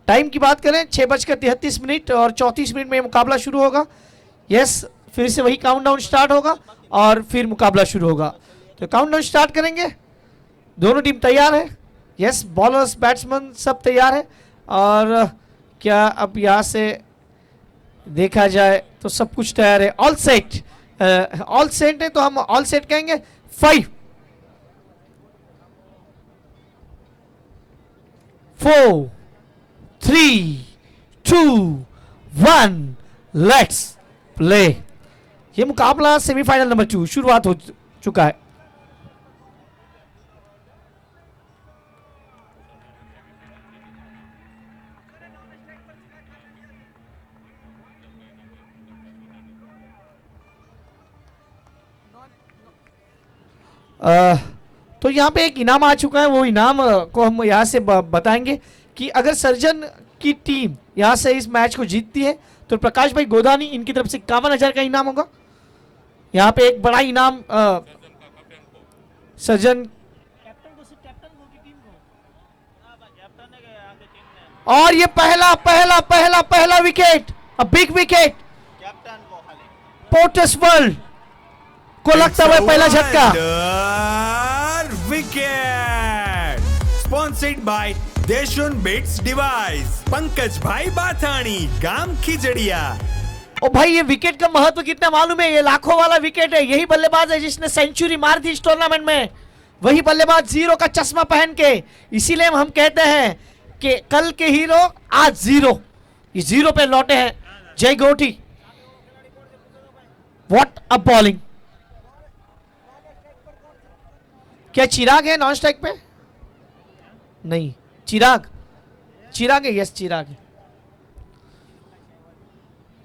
Time की बात करें 6:33 और 34 में मुकाबला शुरू होगा। यस, फिर से वही काउंटडाउन स्टार्ट होगा और फिर मुकाबला शुरू होगा। तो काउंटडाउन स्टार्ट करेंगे। दोनों टीम तैयार है। यस, बॉलर्स बैट्समैन सब तैयार है। और क्या अब यहाँ से देखा जाए तो सब कुछ तैयार है। ऑल सेट, ऑल सेट है तो हम ऑल सेट कहेंगे। 5 4 3 2 1 लेट्स प्ले। ये मुकाबला सेमीफाइनल नंबर 2 शुरुआत हो चुका है। तो यहाँ पे एक इनाम आ चुका है। वो इनाम को हम यहाँ से बताएंगे कि अगर सर्जन की टीम यहाँ से इस मैच को जीतती है तो प्रकाश भाई गोदानी इनकी तरफ से 51,000 का इनाम होगा। यहाँ पे एक बड़ा इनाम सर्जन और ये पहला पहला पहला पहला wicket, a big wicket Porters World को लगता है पहला झटका। विकेट स्पॉन्सर्ड बाय देशुन बिट्स डिवाइस, पंकज भाई बाथाणी, गाम खिजड़िया। ओ भाई, ये विकेट का महत्व कितना मालूम है? ये लाखों वाला विकेट है। यही बल्लेबाज है जिसने सेंचुरी मार दी इस टूर्नामेंट में। वही बल्लेबाज जीरो का चश्मा पहन के। इसीलिए हम कहते हैं कि कल के हीरो आज जीरो, ये जीरो पे लौटे हैं। जय गोटी, व्हाट अ बॉलिंग। क्या चिराग है नॉन स्ट्राइक पे? नहीं, चिराग है। यस, चिराग है।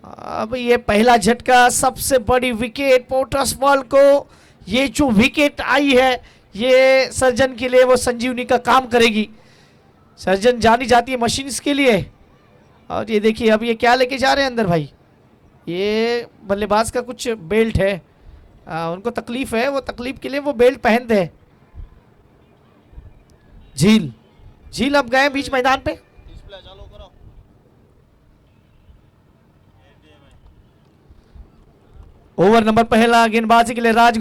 अब ये पहला झटका, सबसे बड़ी विकेट पोर्टस वर्ल्ड को। ये जो विकेट आई है ये सर्जन के लिए वो संजीवनी का काम करेगी। सर्जन जानी जाती है मशीन्स के लिए। और ये देखिए अब ये क्या लेके जा रहे हैं अंदर भाई। ये बल्लेबाज का कुछ बेल्ट है, उनको तकलीफ है, वो तकलीफ के लिए वो बेल्ट पहनते हैं। झील अब गए बीच मैदान पे। ओवर नंबर पहला, गेंदबाजी के लिए राज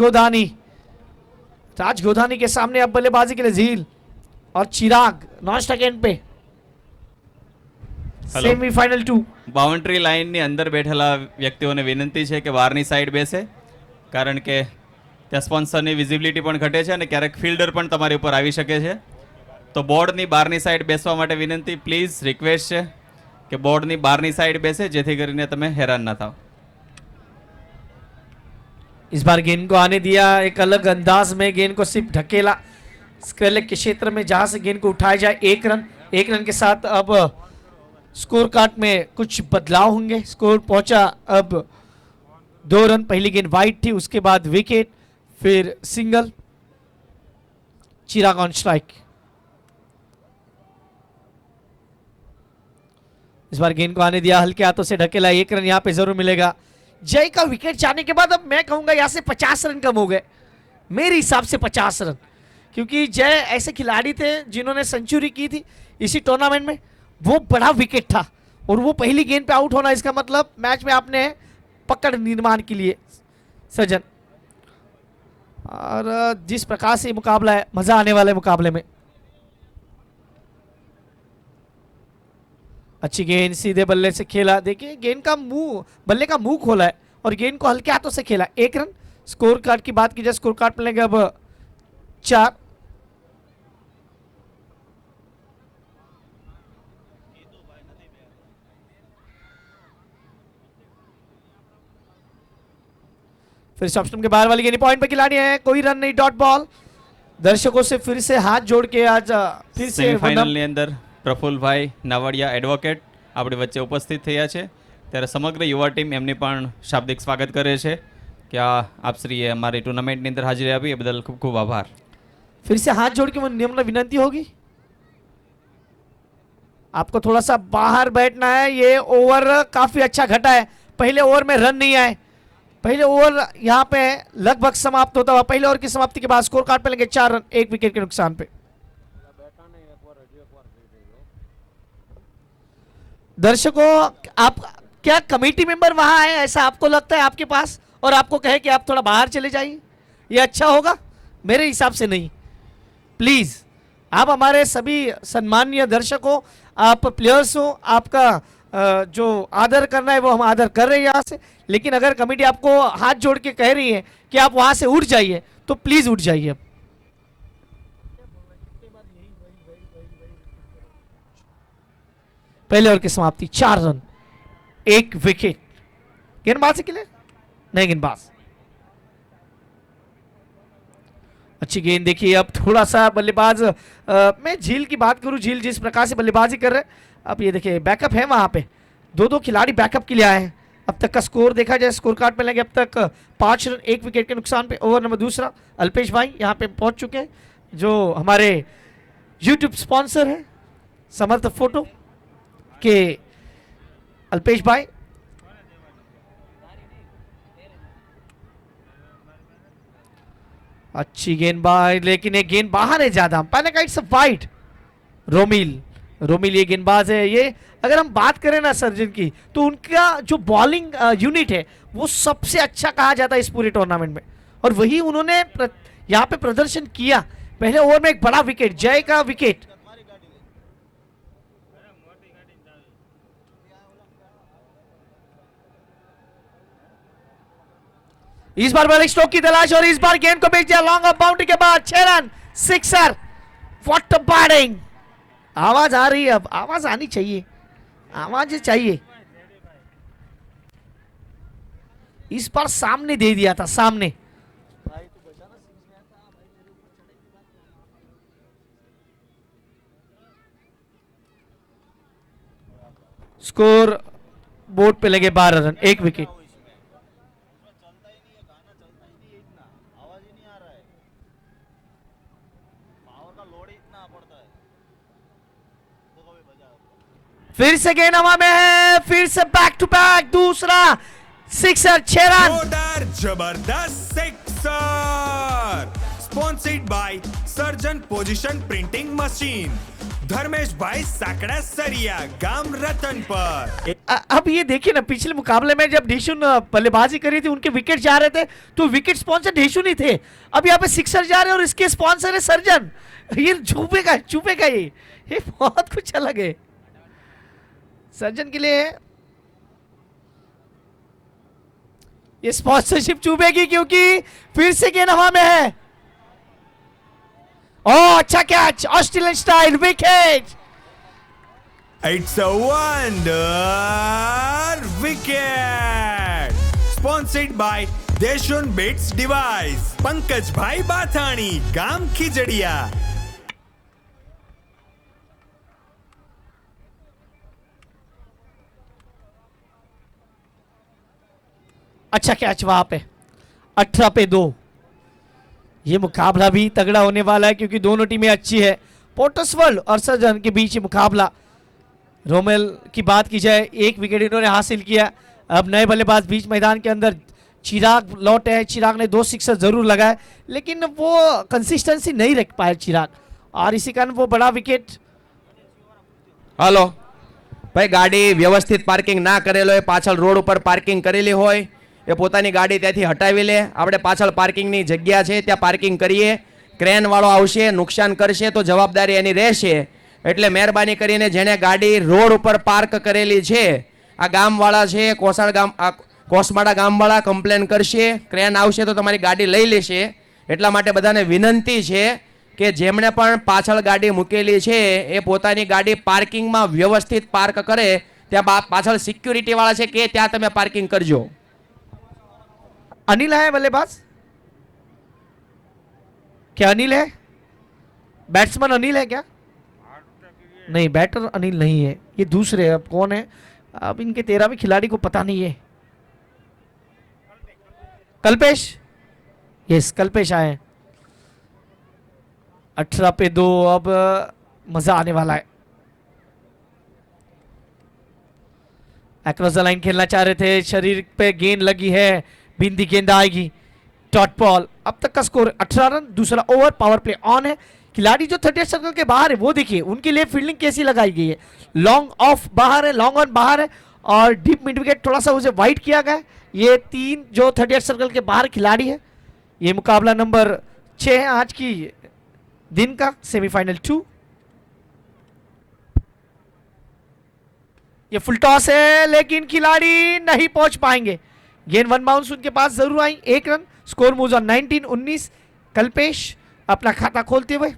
गोधानी के सामने अब बल्लेबाजी के लिए झील और चिराग नॉन स्ट्राइक एंड पे। સેમીફાઇનલ 2 બાઉન્ડ્રી લાઇનની અંદર બેઠેલા વ્યક્તિઓને વિનંતી છે કે બહારની સાઈડ બેસે, કારણ કે ત્યાં સ્પોન્સરની વિઝિબિલિટી પણ ઘટે છે અને ક્યારેક ફિલ્ડર પણ તમારી ઉપર આવી શકે છે. તો બોર્ડની બહારની સાઈડ બેસવા માટે વિનંતી, પ્લીઝ રિક્વેસ્ટ છે કે બોર્ડની બહારની સાઈડ બેસે જેથી કરીને તમે હેરાન ના થાઓ. इस बार गेंद को आने दिया, एक अलग अंदाज में गेंद को सिर्फ ढकेला स्क्वेयर लेग के क्षेत्र में जहां से गेंद को उठाया जाए. एक रन के साथ अब स्कोर कार्ड में कुछ बदलाव होंगे. स्कोर पहुंचा अब 2 रन. पहली गेंद वाइड थी, उसके बाद विकेट, फिर सिंगल. Chirag on strike. इस बार गेंद को आने दिया, हल्के हाथों से ढकेला. 1 रन यहां पे जरूर मिलेगा. जय का विकेट जाने के बाद अब मैं कहूंगा यहां से 50 रन कम हो गए मेरे हिसाब से. 50 रन, क्योंकि जय ऐसे खिलाड़ी थे जिन्होंने सेंचुरी की थी इसी टूर्नामेंट में. वो बड़ा विकेट था और वो पहली गेंद पे आउट होना, इसका मतलब मैच में आपने पकड़ निर्माण के लिए सजन. और जिस प्रकार से मुकाबला है, मजा आने वाले मुकाबले में. अच्छी गेंद सीधे बल्ले से खेला. देखिए गेंद का मुंह, बल्ले का मुंह खोला है और गेंद को हल्के हाथों से खेला. 1 रन. स्कोर कार्ड की बात की जाए, स्कोर कार्ड मिलेंगे अब 4. फिर स्टॉप के बाहर वाली गेंद पॉइंट पे खिलाड़ी है, कोई रन नहीं. Dot ball. दर्शकों से फिर से हाथ जोड़ के आज फिर से સેમીફાઇનલની અંદર પ્રફુલભાઈ નાવડિયા એડવોકેટ આપણી વચ્ચે ઉપસ્થિત થયા છે, ત્યારે સમગ્ર યુવા ટીમ એમની પણ શાબ્દિક સ્વાગત કરે છે કે આપ શ્રીએ અમારી ટુર્નામેન્ટની અંદર હાજરી આપી એ બદલ ખૂબ ખૂબ આભાર. फिर से हाथ जोड़ के वो निम्न विनंती होगी, आपको थोड़ा सा बाहर बैठना है. ये ओवर काफी अच्छा घटा है. पहले ओवर में रन नहीं आए. पहले ओवर यहाँ पे लगभग समाप्त होता हुआ, पहले ओवर की समाप्ति के बाद स्कोर कार्ड पे लगे 4 रन 1 विकेट के नुकसान पे. दर्शकों, आप क्या कमेटी मेंबर वहां आए ऐसा आपको लगता है आपके पास, और आपको कहे कि आप थोड़ा बाहर चले जाइए, ये अच्छा होगा? मेरे हिसाब से नहीं। प्लीज, आप हमारे सभी सम्माननीय दर्शक हो, आप प्लेयर्स हो, आपका जो आदर करना है वो हम आदर कर रहे हैं यहाँ से, लेकिन अगर कमेटी आपको हाथ जोड़ के कह रही है कि आप वहां से उठ जाइए तो प्लीज उठ जाइए अब। पहले ओवर की समाप्ति, 4 रन 1 विकेट। गेंदबाज से खेले नहीं, गेंदबाज अच्छी गेंद देखिए। अब थोड़ा सा बल्लेबाज, मैं झील की बात करूं, झील जिस प्रकार से बल्लेबाजी कर रहे हैं, अब ये देखिए बैकअप है वहां पे, दो खिलाड़ी बैकअप के लिए आए हैं। अब तक का स्कोर देखा जाए, स्कोर कार्ड पे लगे अब तक 5 रन 1 विकेट के नुकसान पे। ओवर नंबर दूसरा, अल्पेश भाई यहाँ पे पहुंच चुके हैं, जो हमारे यूट्यूब स्पॉन्सर है समर्थ फोटो के अल्पेश भाई। अच्छी गेंदबाज, लेकिन एक गेंद बाहर है ज्यादा, पैनाकाइट्स वाइड। रोमिल ये गेंदबाज है। ये अगर हम बात करें ना सर्जन की, तो उनका जो बॉलिंग यूनिट है वो सबसे अच्छा कहा जाता है इस पूरे टूर्नामेंट में, और वही उन्होंने यहाँ पे प्रदर्शन किया। पहले ओवर में एक बड़ा विकेट, जय का विकेट। इस बार बड़े स्ट्रोक की तलाश, और इस बार गेंद को बेच दिया लॉन्ग ऑफ बाउंड्री के बाद, 6 run, sixer. What a batting! आवाज आ रही है, अब आवाज आनी चाहिए, आवाज चाहिए। इस बार सामने दे दिया था, सामने। स्कोर बोर्ड पे लगे 12 रन 1 विकेट। फिर से गेंद हवा में है, फिर से बैक टू बैक दूसरा सिक्सर, 6 रन। जोरदार जबरदस्त सिक्सर, स्पॉन्सर्ड बाय सर्जन पोजीशन प्रिंटिंग मशीन, धर्मेश भाई साकड़ा सरिया, गांव रतनपुर। अब ये देखिए ना, पिछले मुकाबले में जब ढेशुन बल्लेबाजी करी थी, उनके विकेट जा रहे थे तो विकेट स्पॉन्सर ढेशुन ही थे। अब यहाँ पे सिक्सर जा रहे हैं और इसके स्पॉन्सर है सर्जन। ये चुपेगा ये बहुत कुछ अलग है सर्जन के लिए। ये स्पॉन्सरशिप चुभेगी क्योंकि फिर से गेंद हवा में है। ओह, अच्छा catch, Australian style wicket. It's a wonder wicket, sponsored by देशुन बेट्स डिवाइस, पंकज भाई बाथाणी, गांव खिजड़िया। अच्छा कैच वहां पे, 18 पे 2। ये मुकाबला भी तगड़ा होने वाला है क्योंकि दोनों टीमें अच्छी है। पोर्टसवर्ल्ड और सर्जन के बीच मुकाबला। रोमेल की बात की जाए, 1 विकेट इन्होंने हासिल किया। अब नए बल्लेबाज बीच मैदान के अंदर चिराग लौटे हैं। चिराग ने 2 सिक्सर जरूर लगाए, लेकिन वो कंसिस्टेंसी नहीं रख पाए चिराग, और इसी कारण वो बड़ा विकेट। हेलो भाई, गाड़ी व्यवस्थित पार्किंग ना करेलो, पाछળ રોડ ઉપર પાર્કિંગ કરેલી હોય એ પોતાની ગાડી ત્યાંથી હટાવી લે। આપણે પાછળ પાર્કિંગની જગ્યા છે ત્યાં પાર્કિંગ કરીએ। ક્રેન વાળો આવશે, નુકસાન કરશે તો જવાબદારી એની રહેશે। એટલે મહેરબાની કરીને જેણે ગાડી રોડ ઉપર પાર્ક કરેલી છે, આ ગામવાળા છે, કોસમાડા ગામવાળા કમ્પ્લેન કરશે, ક્રેન આવશે તો તમારી ગાડી લઈ લેશે। એટલા માટે બધાને વિનંતી છે કે જેમણે પણ પાછળ ગાડી મૂકેલી છે એ પોતાની ગાડી પાર્કિંગમાં વ્યવસ્થિત પાર્ક કરે। ત્યાં પાછળ સિક્યુરિટી વાળા છે કે ત્યાં તમે પાર્કિંગ કરજો। अनिल है बल्लेबाज? क्या अनिल है? बैट्समैन अनिल है क्या? नहीं, बैटर अनिल नहीं है, ये दूसरे। अब कौन है? अब इनके 13वें खिलाड़ी को पता नहीं है। कल्पेश, यस कल्पेश आए। 18 पे 2। अब मजा आने वाला है। अक्रॉस द लाइन खेलना चाह रहे थे, शरीर पे गेंद लगी है, बिंदी गेंद आएगी, डॉट बॉल। अब तक का स्कोर 18 रन। दूसरा ओवर, पावर प्ले ऑन है। खिलाड़ी जो 38 सर्कल के बाहर है वो देखिए उनके लिए फील्डिंग कैसी लगाई गई है। लॉन्ग ऑफ बाहर है, लॉन्ग ऑन बाहर है और डीप मिड विकेट थोड़ा सा उसे वाइड किया गया है। ये 3 जो 38 सर्कल के बाहर खिलाड़ी है। ये मुकाबला नंबर 6 है आज की दिन का, सेमीफाइनल 2। ये फुल टॉस है लेकिन खिलाड़ी नहीं पहुंच पाएंगे। गेंद 1 बाउंस उनके पास जरूर आई, 1 run. Score moves on 19-19। Kalpesh अपना खाता खोलते हुए,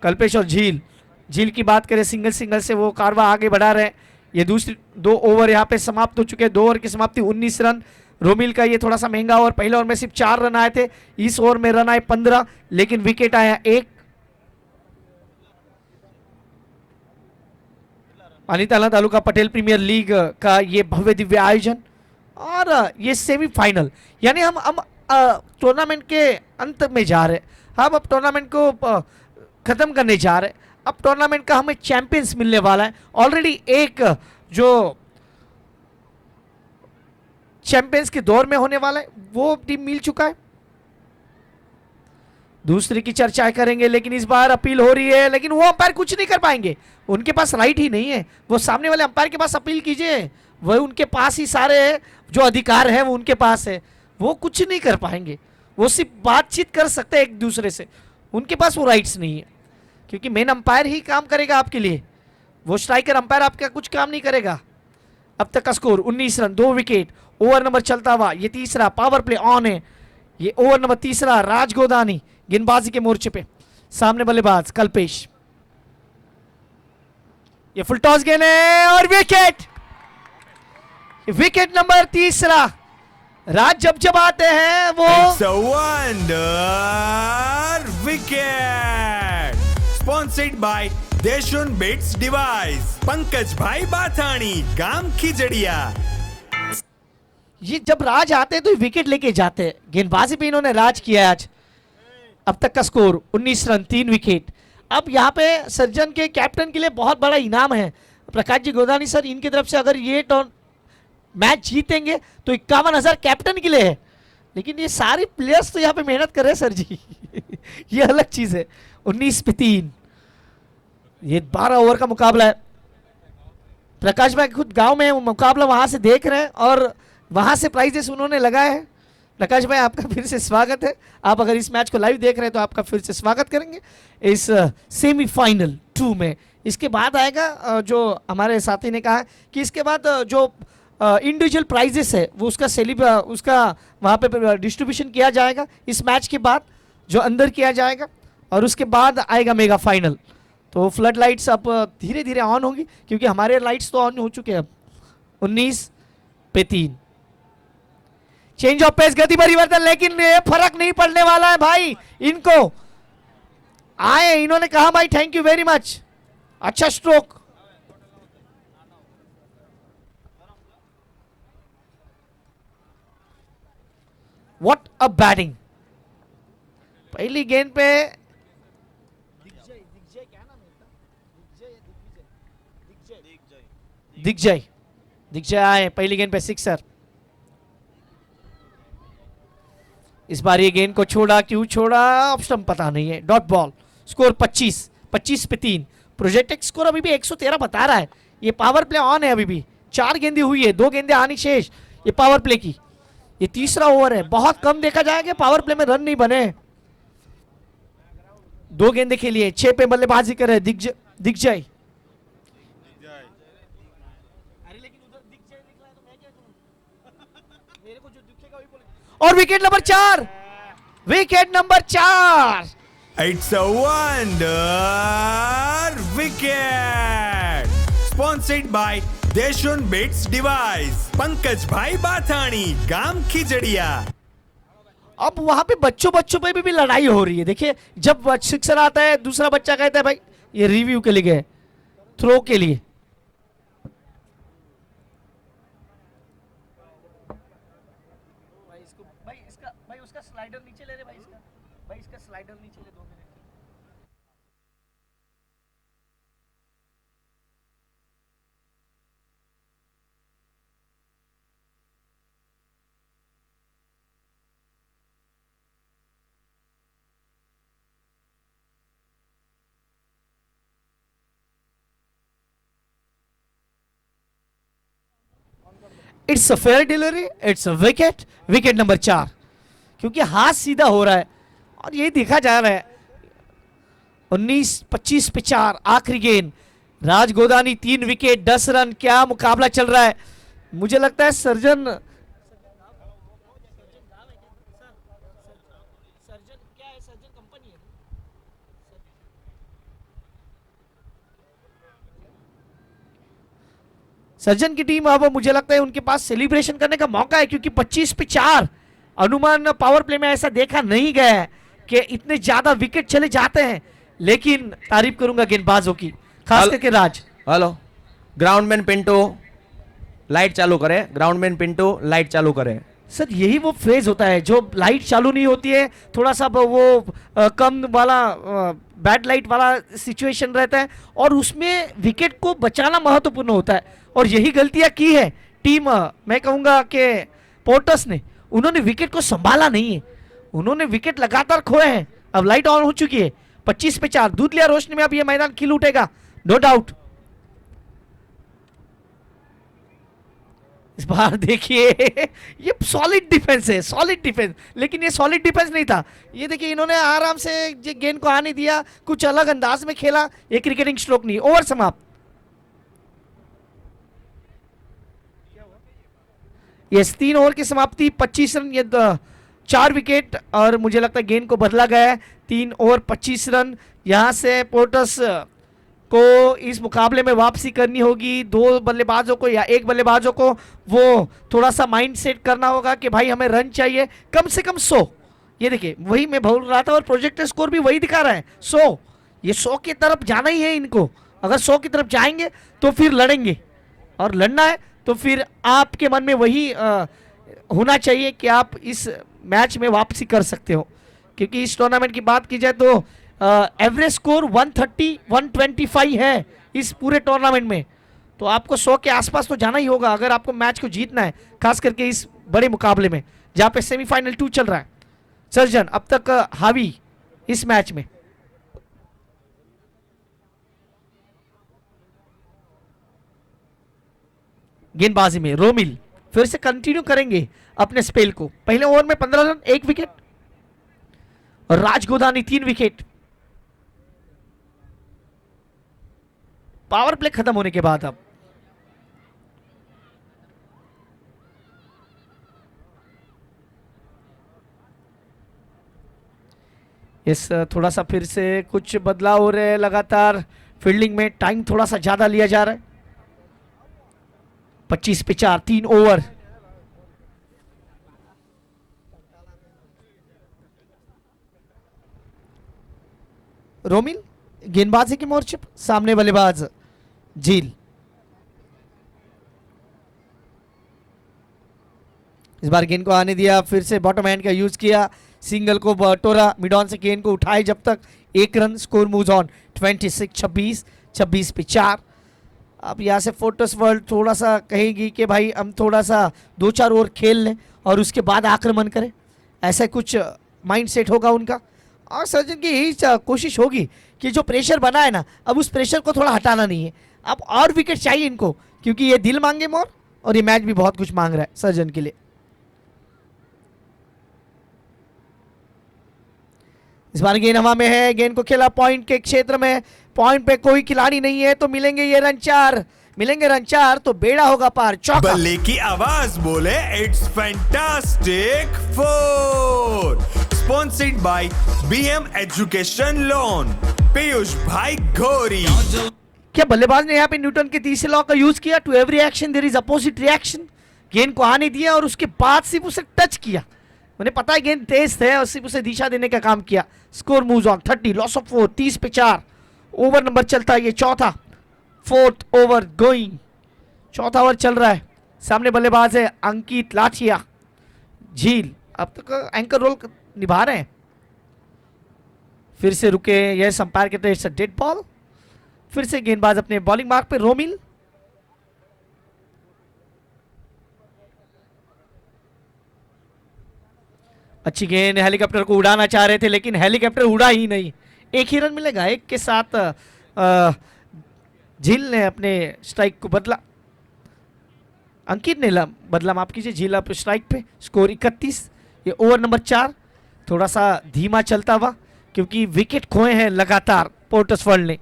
कल्पेश और झील की बात करें, सिंगल से वो कारवा आगे बढ़ा रहे हैं। ये दूसरी 2 ओवर यहाँ पे समाप्त हो चुके हैं। 2 ओवर की समाप्ति 19 रन। रोमिल का ये थोड़ा सा महंगा ओवर, पहले ओवर में सिर्फ 4 रन आए थे, इस ओवर में रन आए 15 लेकिन विकेट आया 1। पानीताला तालुका पटेल प्रीमियर लीग का ये भव्य दिव्य आयोजन और ये सेमीफाइनल, यानी हम टूर्नामेंट के अंत में जा रहे हैं। हम अब टूर्नामेंट को खत्म करने जा रहे हैं। अब टूर्नामेंट का हमें चैंपियंस मिलने वाला है। ऑलरेडी एक जो चैंपियंस के दौर में होने वाला है वो टीम मिल चुका है। दूसरी की चर्चा करेंगे लेकिन इस बार अपील हो रही है, लेकिन वो अंपायर कुछ नहीं कर पाएंगे, उनके पास राइट ही नहीं है। वो सामने वाले अंपायर के पास अपील कीजिए, वह उनके पास ही सारे जो अधिकार है वो उनके पास है, वो कुछ नहीं कर पाएंगे। वो सिर्फ बातचीत कर सकते हैं एक दूसरे से, उनके पास वो राइट्स नहीं है, क्योंकि मेन अंपायर ही काम करेगा आपके लिए, वो स्ट्राइकर अंपायर आपका कुछ काम नहीं करेगा। अब तक का score 19 run, 2 wicket. Over number चलता हुआ, ये तीसरा पावर प्ले ऑन है। ये ओवर नंबर तीसरा, राज गोदानी गेंदबाजी के मोर्चे पे, सामने बल्लेबाज कल्पेश। ये फुल टॉस गेंद है और विकेट। विकेट नंबर तीसरा। राज जब आते हैं वो It's a wonder wicket. Sponsored by देशुन बेट्स डिवाइस, पंकज भाई बाथाणी, गांव खिजड़िया। ये जब राज आते हैं तो विकेट लेके जाते हैं। गेंदबाजी भी इन्होंने राज किया है आज। अब तक का स्कोर 19 रन, 3 विकेट। अब यहाँ पे सर्जन के कैप्टन के लिए बहुत बड़ा इनाम है। प्रकाश जी गोदानी सर, इनकी तरफ से अगर ये मैच जीतेंगे तो 51,000 कैप्टन के लिए है, लेकिन ये सारे प्लेयर्स तो यहाँ पे मेहनत कर रहे हैं सर जी। ये अलग चीज है। 19 पे 3, ये 12 ओवर का मुकाबला है। प्रकाश भाई खुद गांव में मुकाबला वहां से देख रहे हैं और वहां से प्राइजेस उन्होंने लगाए हैं। प्रकाश भाई आपका फिर से स्वागत है। आप अगर इस मैच को लाइव देख रहे हैं तो आपका फिर से स्वागत करेंगे इस सेमीफाइनल 2 में। इसके बाद आएगा जो हमारे साथी ने कहा कि इसके बाद जो इंडिविजुअल प्राइजेस है वो उसका वहाँ पे डिस्ट्रीब्यूशन किया जाएगा इस मैच के बाद, जो अंदर किया जाएगा, और उसके बाद आएगा मेगा फाइनल। तो फ्लड लाइट्स अब धीरे धीरे ऑन होंगी, क्योंकि हमारे लाइट्स तो ऑन हो चुके हैं अब। 19 पे 3, चेंज ऑफ पेस, गति परिवर्तन, लेकिन ये फर्क नहीं पड़ने वाला है भाई इनको। आए इन्होंने कहा भाई थैंक यू वेरी मच, अच्छा स्ट्रोक। What a batting. पहली गेंद पे दिग्जय आए पहली गेंद पे सिक्सर। इस बार ये गेंद को छोड़ा, क्यों छोड़ा ऑफ स्टंप पता नहीं है। Dot ball. स्कोर 25 पे 3। प्रोजेक्टेड स्कोर अभी भी 113 बता रहा है। ये पावर प्ले ऑन है, अभी भी 4 गेंदें हुई है, 2 गेंदें आनी शेष ये पावर प्ले की। ये तीसरा ओवर है, बहुत कम देखा जाएगा पावर प्ले में रन नहीं बने। 2 गेंदें खेली है, 6 पे बल्लेबाजी कर रहे दिग्जय। और wicket number 4, wicket number 4। It's a wonder wicket. Sponsored by देशुन बेट्स डिवाइस, पंकज भाई बाथाणी, गांव खिजड़िया। अब वहां पे बच्चों पे भी लड़ाई हो रही है। देखिए जब सिक्सर आता है दूसरा बच्चा कहता है भाई ये रिव्यू के लिए गए, थ्रो के लिए। भाई उसका स्लाइडर नीचे ले रहे भाई इसका स्लाइडर नीचे ले 2 minute. It's a fair delivery, it's a wicket, wicket number 4, क्योंकि हाथ सीधा हो रहा है और ये देखा जा रहा है। 19-25 पे 4, आखिरी गेंद, राज गोदानी 3 विकेट 10 रन। क्या मुकाबला चल रहा है, मुझे लगता है सर्जन सर्जन की टीम, अब मुझे लगता है उनके पास सेलिब्रेशन करने का मौका है, क्योंकि 25 पे 4 अनुमान पावर प्ले में ऐसा देखा नहीं गया है कि इतने ज्यादा विकेट चले जाते हैं। लेकिन तारीफ करूंगा गेंदबाजों की, खास करके राज। हेलो, ग्राउंडमैन पिंटू लाइट चालू करे, ग्राउंडमैन पिंटू लाइट चालू करे। सर यही वो फेज होता है जो लाइट चालू नहीं होती है, थोड़ा सा वो कम वाला बैड लाइट वाला सिचुएशन रहता है और उसमें विकेट को बचाना महत्वपूर्ण होता है। और यही गलतियां की है टीम, मैं कहूंगा कि पोर्टर्स ने, उन्होंने विकेट को संभाला नहीं है, उन्होंने विकेट लगातार खोए हैं। अब लाइट ऑन हो चुकी है, 25 पे 4, दूध लिया रोशनी में अब ये मैदान खिल उठेगा, नो डाउट। इस बार देखिए ये सॉलिड डिफेंस है, सॉलिड डिफेंस, लेकिन ये सॉलिड डिफेंस नहीं था। ये देखिए इन्होंने आराम से गेंद को आने दिया, कुछ अलग अंदाज में खेला, ये क्रिकेटिंग स्ट्रोक नहीं। ओवर समाप्त। ये 3 ओवर की समाप्ति, 25 रन, ये 4 विकेट और मुझे लगता है गेंद को बदला गया है। 3 ओवर 25 रन। यहां से पोर्टर्स को इस मुकाबले में वापसी करनी होगी। 2 बल्लेबाजों को या 1 बल्लेबाजों को वो थोड़ा सा माइंड सेट करना होगा कि भाई हमें रन चाहिए कम से कम 100। ये देखिए वही मैं बोल रहा था और प्रोजेक्टर स्कोर भी वही दिखा रहा है, 100। ये 100 की तरफ जाना ही है इनको। अगर 100 की तरफ जाएंगे तो फिर लड़ेंगे, और लड़ना है तो फिर आपके मन में वही होना चाहिए कि आप इस मैच में वापसी कर सकते हो। क्योंकि इस टूर्नामेंट की बात की जाए तो एवरेज स्कोर 130-125 है इस पूरे टूर्नामेंट में, तो आपको 100 के आसपास तो जाना ही होगा अगर आपको मैच को जीतना है, खास करके इस बड़े मुकाबले में जहां पे सेमीफाइनल 2 चल रहा है। सर्जन अब तक हावी इस मैच में। गेंदबाजी में रोमिल फिर से कंटिन्यू करेंगे अपने स्पेल को। पहले ओवर में 15 रन 1 विकेट, और राज गोदानी 3 विकेट। पावर प्ले खत्म होने के बाद अब इस थोड़ा सा फिर से कुछ बदलाव हो रहे हैं लगातार। फील्डिंग में टाइम थोड़ा सा ज्यादा लिया जा रहा है। 25 पे 4, 3 ओवर। रोमिल गेंदबाजी की मोर्चे पर, सामने बल्लेबाज झील। इस बार गेंद को आने दिया, फिर से बॉटम हैंड का यूज किया, सिंगल को बटोरा, मिड ऑन से गेंद को उठाए जब तक 1 रन। स्कोर मूव्स ऑन 26-26, 26 पे 4। अब यहाँ से फोर्टस वर्ल्ड थोड़ा सा कहेगी कि भाई हम थोड़ा सा 2-4 ओवर खेल लें और उसके बाद आक्रमण करें, ऐसा कुछ माइंड सेट होगा उनका। और सर्जन की यही कोशिश होगी कि जो प्रेशर बना है ना, अब उस प्रेशर को थोड़ा हटाना नहीं है। अब और विकेट चाहिए इनको, क्योंकि ये दिल मांगे मोर और ये मैच भी बहुत कुछ मांग रहा है सर्जन के लिए। इस बार गेंद हवा में है, गेंद को खेला पॉइंट के क्षेत्र में, पॉइंट पे कोई खिलाड़ी नहीं है, तो मिलेंगे ये रन 4, मिलेंगे रन 4 तो बेड़ा होगा पार। चौका। बल्ले की आवाज बोले it's fantastic 4, sponsored by BM education loan, Piyush भाई घोरी। क्या बल्लेबाज ने यहाँ पे न्यूटन के तीसरे लॉ का यूज किया? To every action there is opposite reaction. गेंद को आने दिया और उसके बाद सिर्फ उसे टच किया, उन्हें पता है गेंद तेज थे और सिर्फ उसे दिशा देने का काम किया। Score moves on 30, loss of 4, 30 पे 4। ओवर नंबर चलता है ये चौथा, 4th ओवर गोइंग, चौथा ओवर चल रहा है। सामने बल्लेबाज है अंकित लाठिया। झील अब तक एंकर रोल निभा रहे हैं। फिर से रुके, यह अंपायर कहते हैं इट्स अ डेड बॉल। फिर से गेंदबाज अपने बॉलिंग मार्क पे, रोमिल। अच्छी गेंद, हेलीकॉप्टर को उड़ाना चाह रहे थे लेकिन हेलीकॉप्टर उड़ा ही नहीं। 1 ही रन मिलेगा, 1 के साथ झील ने अपने स्ट्राइक को बदला। अंकित ने बदला, माफ कीजिए, झीला पे स्ट्राइक पे, स्कोर 31। ये ओवर नंबर 4 थोड़ा सा धीमा चलता हुआ, क्योंकि विकेट खोए हैं लगातार पोर्टसवर्ल्ड ने।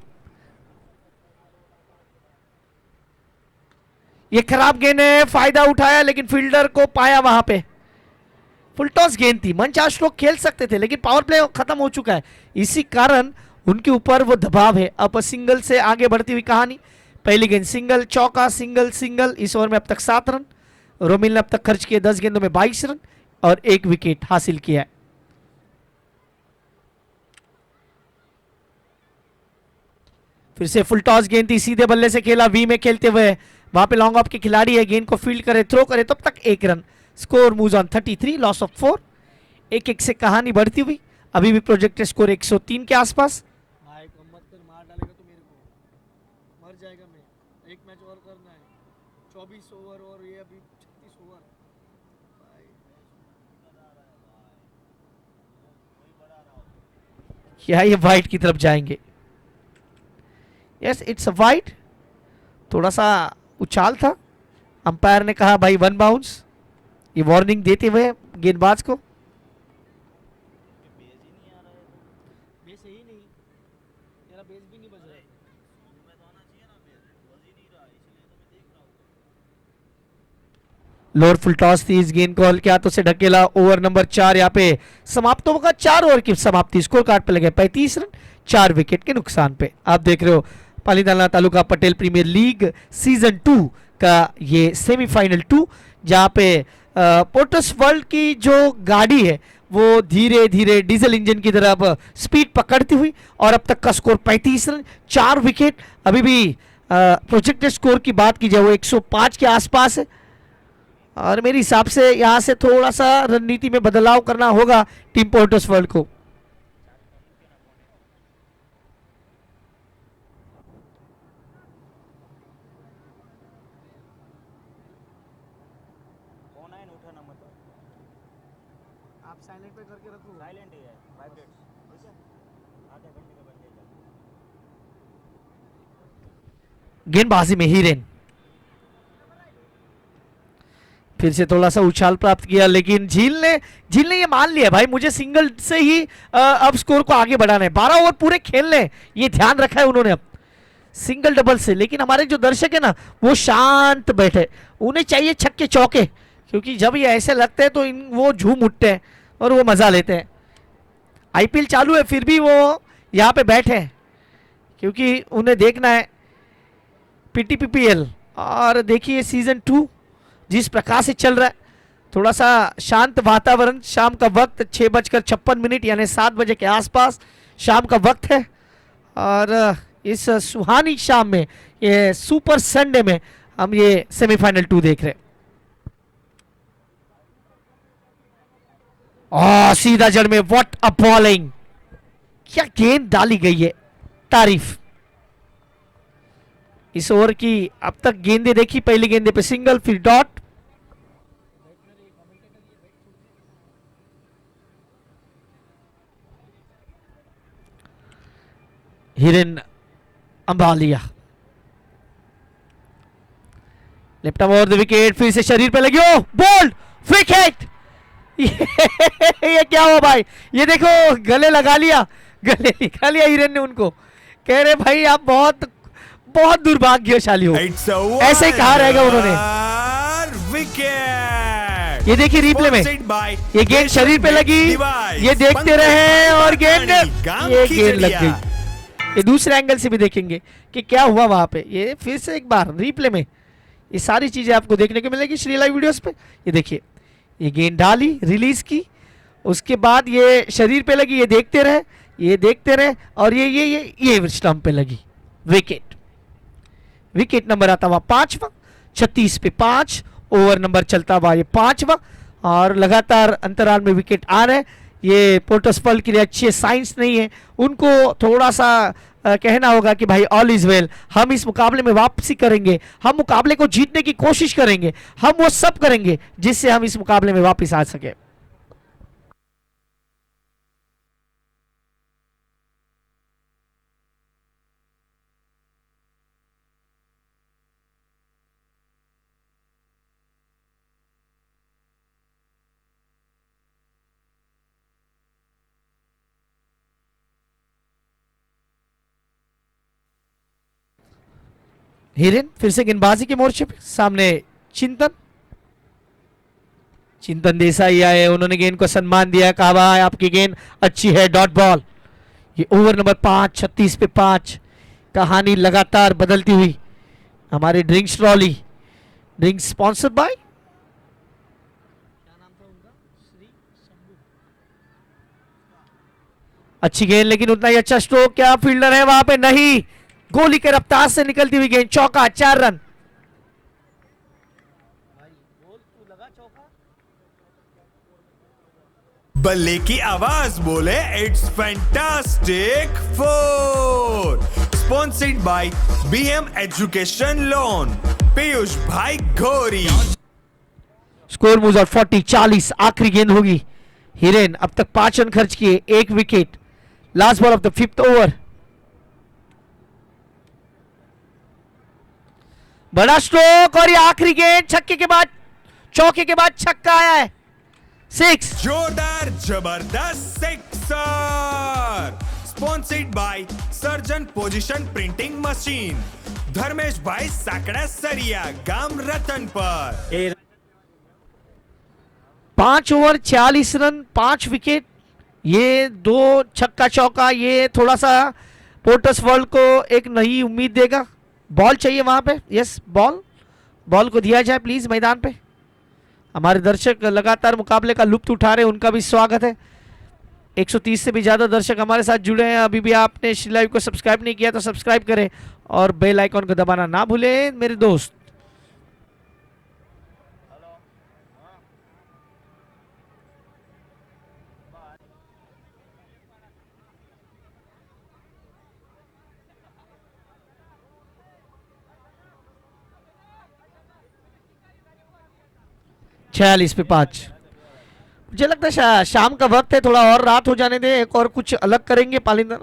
ये खराब गेंद है, फायदा उठाया लेकिन फील्डर को पाया वहां पे। फुल टॉस गेंद थी, मंच आज लोग खेल सकते थे, लेकिन पावर प्ले खत्म हो चुका है, इसी कारण उनके ऊपर वो दबाव है। अब सिंगल से आगे बढ़ती हुई कहानी, पहली गेंद सिंगल, चौका, सिंगल सिंगल। इस ओवर में अब तक 7 रन, रोमिल ने अब तक खर्च किए 10 गेंदों में 22 रन और 1 विकेट हासिल किया है। फिर से फुल टॉस गेंद थी, सीधे बल्ले से खेला, वी में खेलते हुए, वहां पे लॉन्ग ऑफ के खिलाड़ी है, गेंद को फील्ड करे, थ्रो करे, तब तक 1 run. Score moves on 33, loss of 4। 1-1 से कहानी बढ़ती हुई, अभी भी प्रोजेक्टेड स्कोर 103 के आसपास। भाई मत कर, मार डालेगा तो मेरे को मर जाएगा। मैं एक मैच और करना है, 24 ओवर और ये अभी 36 ओवर। क्या ये वाइट की तरफ जाएंगे? Yes, it's a white. थोड़ा सा उछाल था, अंपायर ने कहा भाई 1 बाउंस, ये वार्निंग देते हुए गेंदबाज को। बेस है ही नहीं, मेरा बेस भी नहीं बज रहा है। लोअर फुल टॉस थी, इस गेंद को हल्के हाथों से ढकेला। ओवर नंबर 4 यहाँ पे समाप्त होगा, 4 ओवर की समाप्ति। स्कोर कार्ड पे लगे 35 रन, 4 विकेट के नुकसान पे। आप देख रहे हो Palitana taluka Patel premier league season 2 का ये सेमीफाइनल 2, जहाँ पे पोर्टसवर्ल्ड की जो गाड़ी है वो धीरे धीरे डीजल इंजन की तरफ स्पीड पकड़ती हुई, और अब तक का स्कोर 35 रन, 4 विकेट। अभी भी प्रोजेक्टेड स्कोर की बात की जाए वो 105 के आसपास है, और मेरे हिसाब से यहाँ से थोड़ा सा रणनीति में बदलाव करना होगा टीम पोर्टसवर्ल्ड को। आप साइलेंट पे करके रखो। साइलेंट ही है, वाइब्रेट्स। आधे घंटे का बन जाएगा। गेंदबाजी में हीरेन फिर से थोड़ा सा उछाल प्राप्त किया, लेकिन झील ने ये मान लिया भाई मुझे सिंगल से ही अब स्कोर को आगे बढ़ाना है। 12 ओवर पूरे खेलने, ये ध्यान रखा है उन्होंने अब सिंगल डबल से। लेकिन हमारे जो दर्शक है ना वो शांत बैठे, उन्हें चाहिए छक्के चौके, क्योंकि जब ये ऐसे लगते हैं तो वो झूम उठते हैं और वो मजा लेते हैं। आईपीएल चालू है फिर भी वो यहाँ पे बैठे हैं, क्योंकि उन्हें देखना है पीटीपीपीएल। और देखिए सीजन 2 जिस प्रकार से चल रहा है, थोड़ा सा शांत वातावरण, शाम का वक्त 6:56 यानी 7 बजे के आसपास शाम का वक्त है, और इस सुहानी शाम में, ये सुपर संडे में हम ये सेमीफाइनल 2 देख रहे हैं। सीधा जड़ में, व्हाट अ बॉलिंग, क्या गेंद डाली गई है, तारीफ। इस ओवर की अब तक गेंदे देखी, पहली गेंदे पे सिंगल, फिर dot. Hiren Ambaliya left arm over the wicket, फिर से शरीर पे लगी, ओ बोल्ड विकेट। ये क्या हुआ भाई, ये देखो गले लगा लिया, गले निकाल लिया हिरेन ने उनको, कह रहे भाई आप बहुत बहुत दुर्भाग्यशाली हो, ऐसे ही कहा रहेगा उन्होंने। विकेट, ये देखिए रिप्ले में, ये गेंद शरीर पे लगी, ये देखते रहे और गेंद, ये गेंद लग गई। ये दूसरे एंगल से भी देखेंगे कि क्या हुआ वहां पे, ये फिर से एक बार रिप्ले में ये सारी चीजें आपको देखने को मिलेगी श्री लाइव वीडियोस पे। ये देखिए, ये गेंद डाली, रिलीज की, उसके बाद ये शरीर पे लगी, ये देखते रहे, ये देखते रहे, और ये स्टंप पे लगी, विकेट। विकेट नंबर आता हुआ 5वां, 36 पे 5, ओवर नंबर चलता हुआ ये 5वां, और लगातार अंतराल में विकेट आ रहे हैं। ये पोर्टसवर्ल्ड के लिए अच्छे साइंस नहीं है, उनको थोड़ा सा कहना होगा कि भाई ऑल इज वेल, हम इस मुकाबले में वापसी करेंगे, हम मुकाबले को जीतने की कोशिश करेंगे, हम वो सब करेंगे जिससे हम इस मुकाबले में वापस आ सके। हिरेन फिर से गेंदबाजी के मोर्चे पे, सामने चिंतन देसाई आए, उन्होंने गेंद को सम्मान दिया, कहा भाई आपकी गेंद अच्छी है, डॉट बॉल। ये ओवर नंबर 5, 36 पे 5। कहानी लगातार बदलती हुई। हमारी drinks trolley, drinks sponsored by, क्या नाम था उनका? श्री शंभू। अच्छी गेंद लेकिन उतना ही अच्छा स्ट्रोक, क्या फील्डर है वहां पे? नहीं, गोली के रफ्तार से निकलती हुई गेंद, चौका, 4 रन। भाई बोल, तू लगा चौका? बल्ले की आवाज बोले it's fantastic 4, sponsored by BM education loan, Piyush भाई घोरी। Score moves out 40, 40। आखिरी गेंद होगी। हिरेन अब तक 5 रन खर्च किए, 1 wicket. Last ball of the 5th over. बड़ा स्ट्रोक और ये आखिरी गेंद, छक्के के बाद, चौके के बाद छक्का आया है, 6। जोरदार जबरदस्त सिक्सर, स्पॉन्सर्ड बाय सर्जन पोजीशन प्रिंटिंग मशीन, धर्मेश भाई साकड़ा सरिया, गाम रतन पर। 5 ओवर 46 रन, 5 विकेट। ये 2 छक्का चौका, ये थोड़ा सा पोर्टस वर्ल्ड को एक नई उम्मीद देगा। बॉल चाहिए वहां पे, यस बॉल को दिया जाए प्लीज मैदान पे। हमारे दर्शक लगातार मुकाबले का लुत्फ उठा रहे हैं, उनका भी स्वागत है। 130 से भी ज्यादा दर्शक हमारे साथ जुड़े हैं। अभी भी आपने श्री लाइव को सब्सक्राइब नहीं किया तो सब्सक्राइब करें और बेल आइकॉन को दबाना ना भूलें मेरे दोस्त। छियालीस पे 5। मुझे लगता है शाम का वक्त है, थोड़ा और रात हो जाने दें, एक और कुछ अलग करेंगे पालिंदर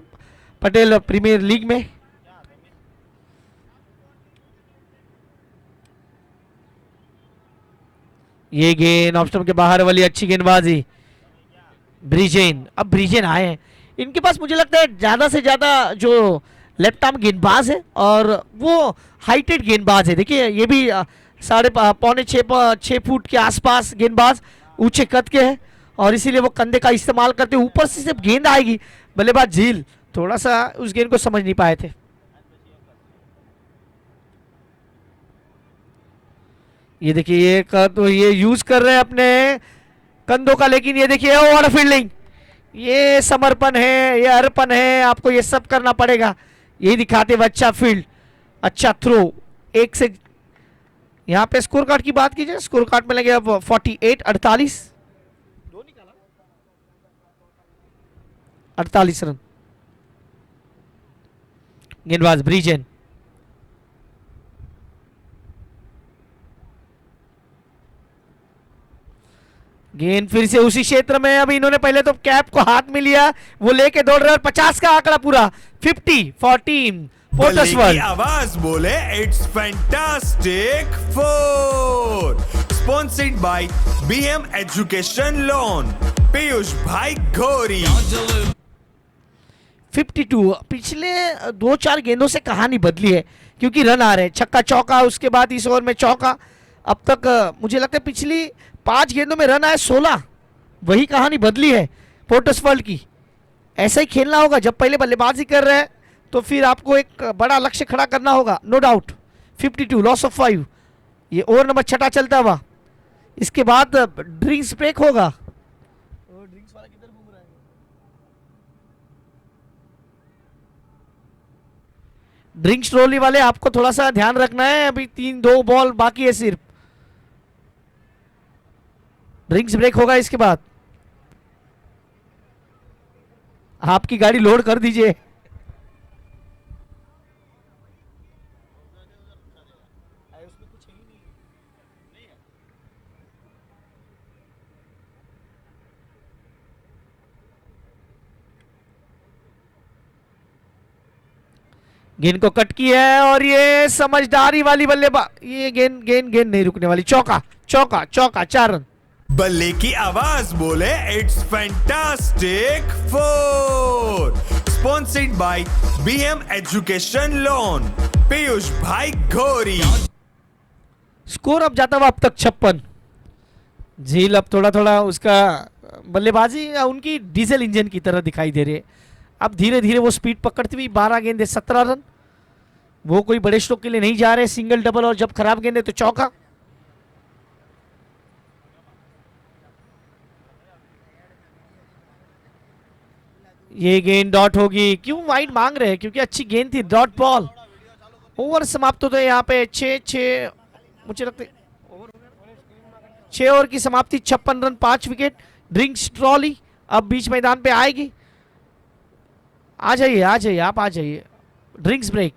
पटेल प्रीमियर लीग में। ये गेंद ऑफ स्टंप के बाहर वाली अच्छी गेंदबाजी। ब्रिजेन, अब ब्रिजेन आए हैं इनके पास, मुझे लगता है ज्यादा से ज्यादा जो लेफ्ट आर्म गेंदबाज है और वो हाइटेड गेंदबाज है। देखिए ये भी 5.5 फुट के आसपास गेंदबाज, ऊंचे कद के हैं और इसीलिए वो कंधे का इस्तेमाल करते, ऊपर से सिर्फ गेंद आएगी। बल्लेबाज झील थोड़ा सा उस गेंद को समझ नहीं पाए थे। ये देखिए ये यूज कर रहे हैं अपने कंधों का, लेकिन ये देखिए ओवर फील्डिंग, ये समर्पण है, ये अर्पण है, आपको ये सब करना पड़ेगा। यही दिखाते हुए अच्छा फील्ड, अच्छा थ्रो। 1 से यहाँ पे स्कोर कार्ड की बात कीजिए, स्कोर कार्ड में लगे अब 48-48 48 रन। गेंदबाज ब्रिजेन, गेंद फिर से उसी क्षेत्र में। अभी इन्होंने पहले तो कैप को हाथ में लिया, वो लेके दौड़ रहे और 50 का आंकड़ा पूरा। 50-14 पोर्टस की वर्ल्ड। आवाज बोले it's fantastic 4, sponsored by BM education loan, Piyush भाई घोरी। 52। पिछले 2-4 गेंदों से कहानी बदली है क्योंकि रन आ रहे हैं, छक्का चौका, उसके बाद इस ओवर में चौका। अब तक मुझे लगता है पिछली 5 गेंदों में रन आए 16। वही कहानी बदली है पोर्टस वर्ल्ड की। ऐसा ही खेलना होगा, जब पहले बल्लेबाजी कर रहे हैं तो फिर आपको एक बड़ा लक्ष्य खड़ा करना होगा, नो डाउट। 52 loss of 5। ये ओवर नंबर 6 चलता हुआ, इसके बाद ड्रिंक्स ब्रेक होगा। वो ड्रिंक्स वाला किधर घूम रहा है? ड्रिंक्स ट्रॉली वाले आपको थोड़ा सा ध्यान रखना है, अभी 2 बॉल बाकी है सिर्फ। ड्रिंक्स ब्रेक होगा इसके बाद। आपकी गाड़ी लोड कर दीजिए। उसमें कुछ है ही नहीं। गेंद को कट किया है और ये समझदारी वाली बल्लेबाज, ये गेंद नहीं रुकने वाली। चौका चौका चौका, 4 रन। बल्ले की आवाज बोले it's fantastic 4, sponsored by BM education loan Piyush भाई घोरी। स्कोर अब जाता हुआ अब तक 56। झील अब थोड़ा थोड़ा उसका बल्लेबाजी उनकी डीजल इंजन की तरह दिखाई दे रही है। अब धीरे धीरे वो स्पीड पकड़ती हुई 12 गेंदे 17 रन। वो कोई बड़े स्ट्रोक के लिए नहीं जा रहे, सिंगल डबल और जब खराब गेंदे तो चौका। ये गेंद डॉट होगी। क्यों वाइड मांग रहे हैं? क्योंकि अच्छी गेंद थी, डॉट बॉल। ओवर समाप्त होते हैं यहाँ पे 6 मुझे लगता है 6 ओवर की समाप्ति, 56 रन 5 विकेट। ड्रिंक्स ट्रॉली अब बीच मैदान पे आएगी। आ जाइए आप आ जाइए। Drinks break.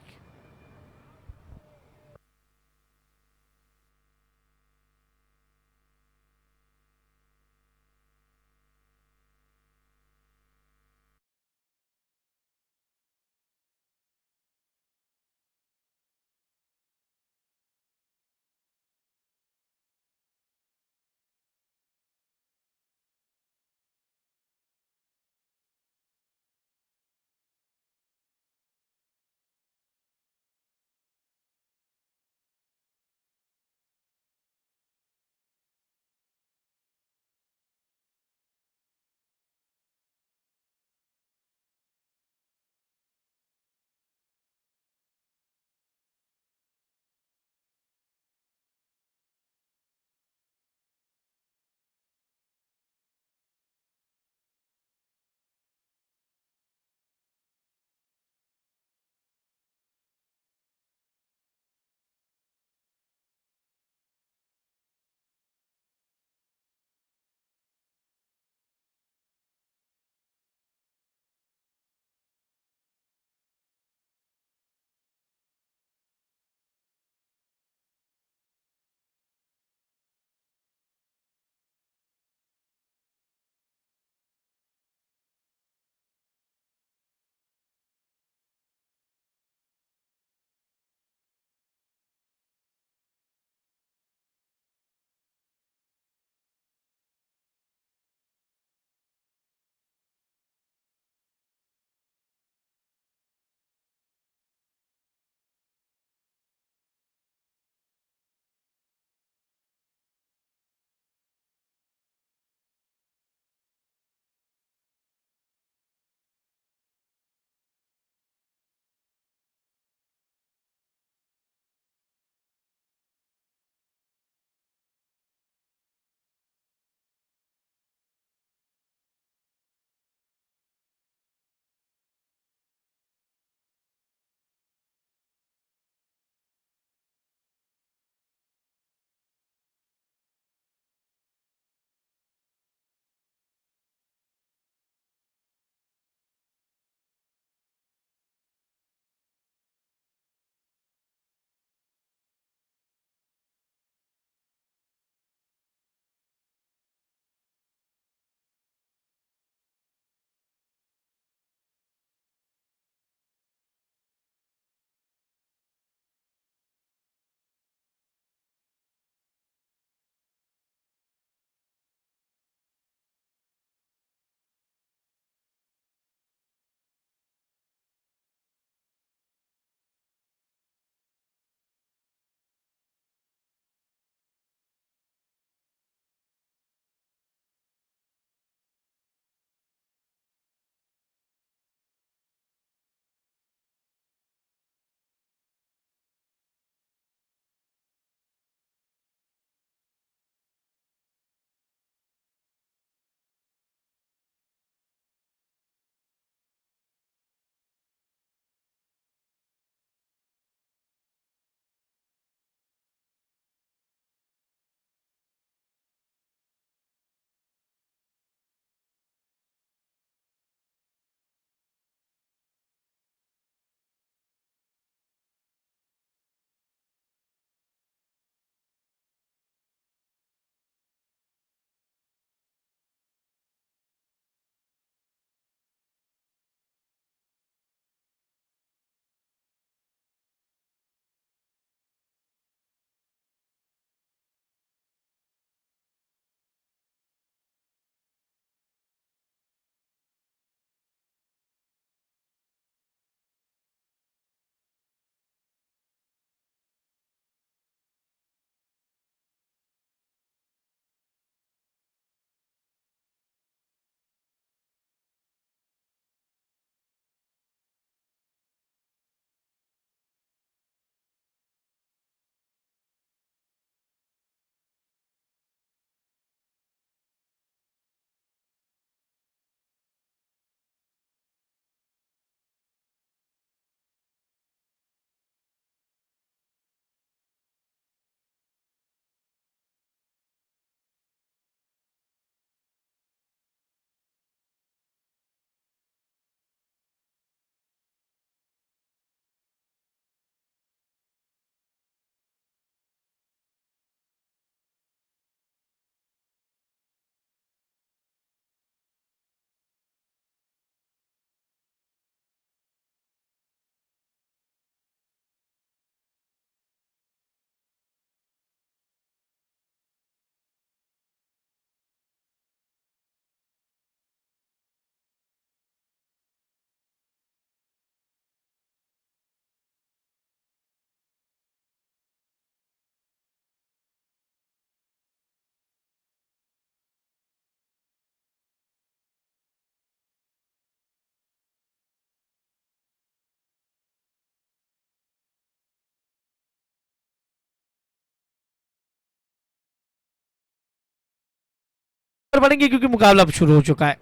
बढ़ेंगे क्योंकि मुकाबला अब शुरू हो चुका है।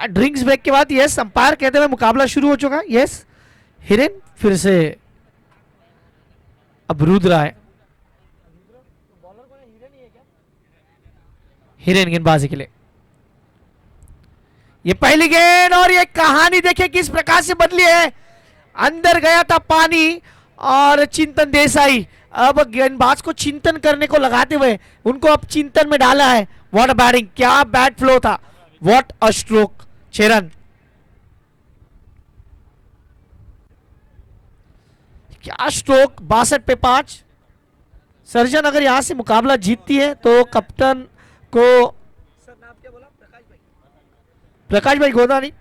ड्रिंक्स ब्रेक के बाद यस अंपायर कहते हुए मुकाबला शुरू हो चुका है। यस हिरेन फिर से अब रुद्र आए, हिरेन गेंदबाजी के लिए। ये पहली गेंद और ये कहानी देखिए किस प्रकार से बदली है। अंदर गया था पानी और चिंतन देसाई अब गेंदबाज को चिंतन करने को लगाते हुए उनको अब चिंतन में डाला है। व्हाट अ बैटिंग, क्या बैट फ्लो था, व्हाट अ स्ट्रोक। 6 रन, क्या स्ट्रोक। 62 पे 5। सर्जन अगर यहां से मुकाबला जीतती है तो कप्तान को सर नाम क्या बोला? प्रकाश भाई। प्रकाश भाई गोदानी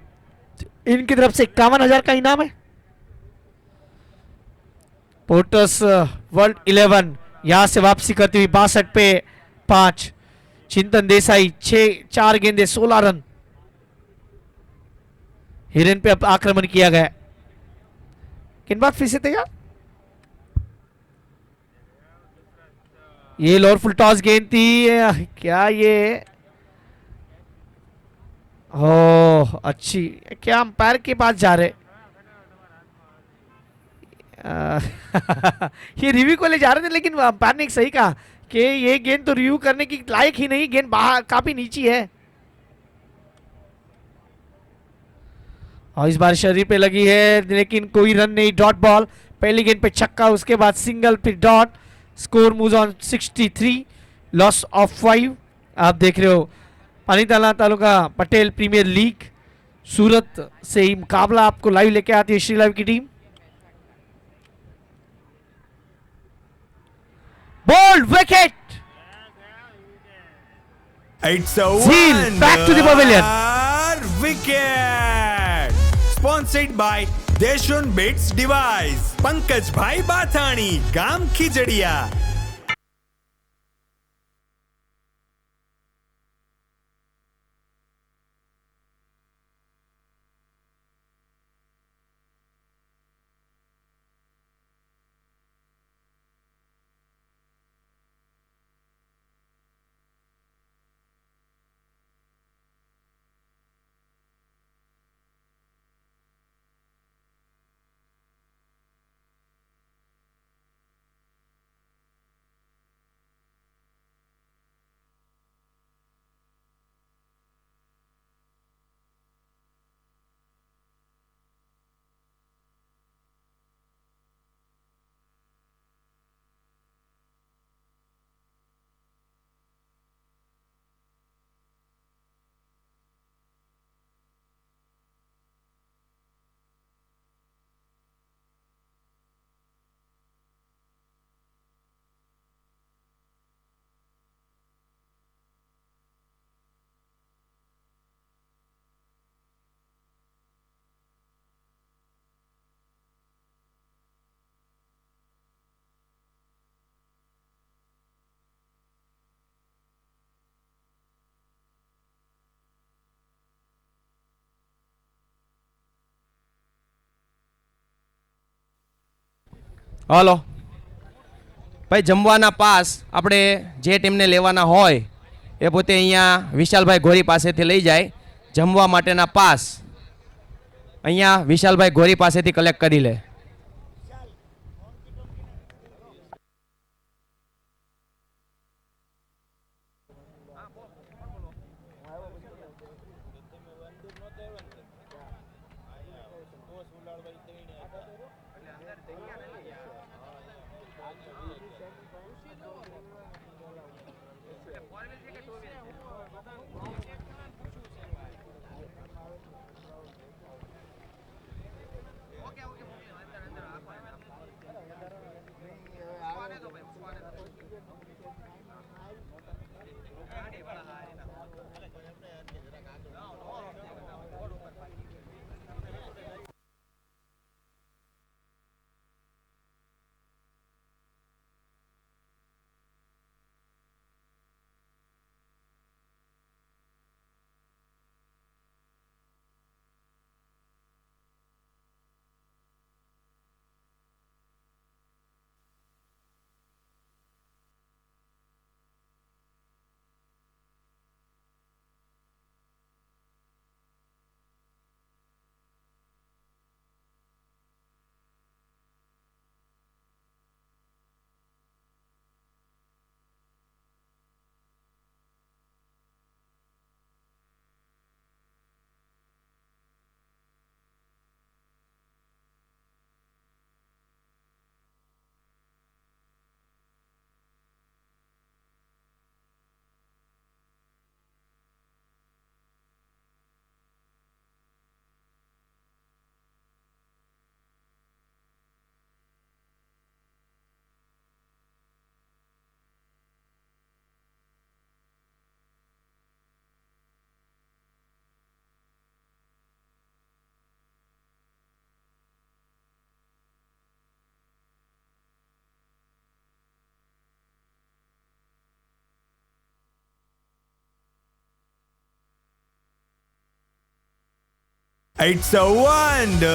इनकी तरफ से 51,000 का इनाम है। पोर्टस वर्ल्ड 11 यहां से वापसी करती हुई 62 पे 5। चिंतन देसाई 4 गेंदे 16 रन। हिरेन पे अब आक्रमण किया गया। गेंदबाज फिर से तैयार। ये लोअर फुल टॉस गेंद थी, क्या ये हो अच्छी, क्या अंपायर के पास जा रहे ये रिव्यू को ले जा रहे थे लेकिन अंपायर ने एक सही कहा कि ये गेंद तो रिव्यू करने की लायक ही नहीं, गेंद बाहर काफी नीची है। और इस बार शरीर पे लगी है लेकिन कोई रन नहीं। डॉट बॉल, पहली गेंद पे छक्का, उसके बाद सिंगल फिर dot. Score moves on 63, loss of 5। आप देख रहे हो पानीताला तालुका पटेल प्रीमियर लीग सूरत से ही मुकाबला आपको लाइव लेके आती है श्री लाइव की टीम। Bowled wicket, It's a Seal, back to the pavilion. wicket. Sponsored by Deshun Bits Device. Pankaj bhai Bathani, गाम खिजड़िया। હલો ભાઈ, જમવાના પાસ આપણે જે ટીમને લેવાના હોય એ પોતે અહીંયા વિશાલભાઈ ગોરી પાસેથી લઈ જાય. જમવા માટેના પાસ અહીંયા વિશાલભાઈ ગોરી પાસેથી કલેક્ટ કરી લે. It's a wonder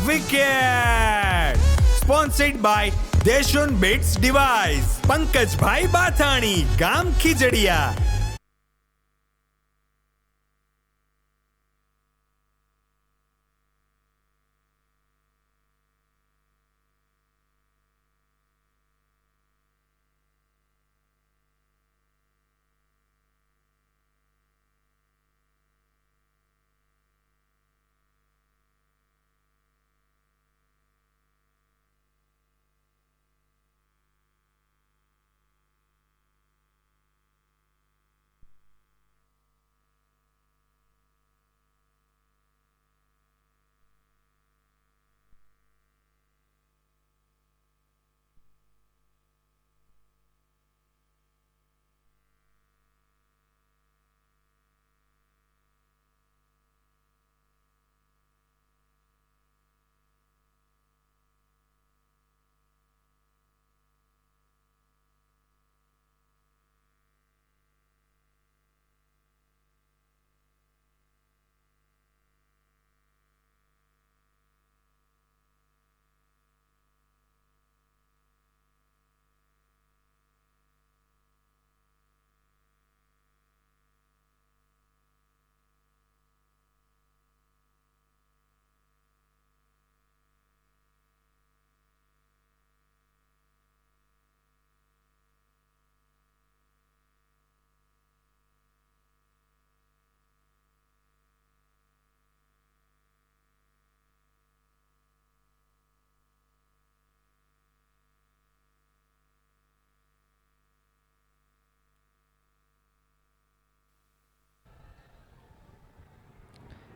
wicket. Sponsored by देशोन बेट्स डिवाइस. पंकज भाई बाथाणी, गाम खिजड़िया.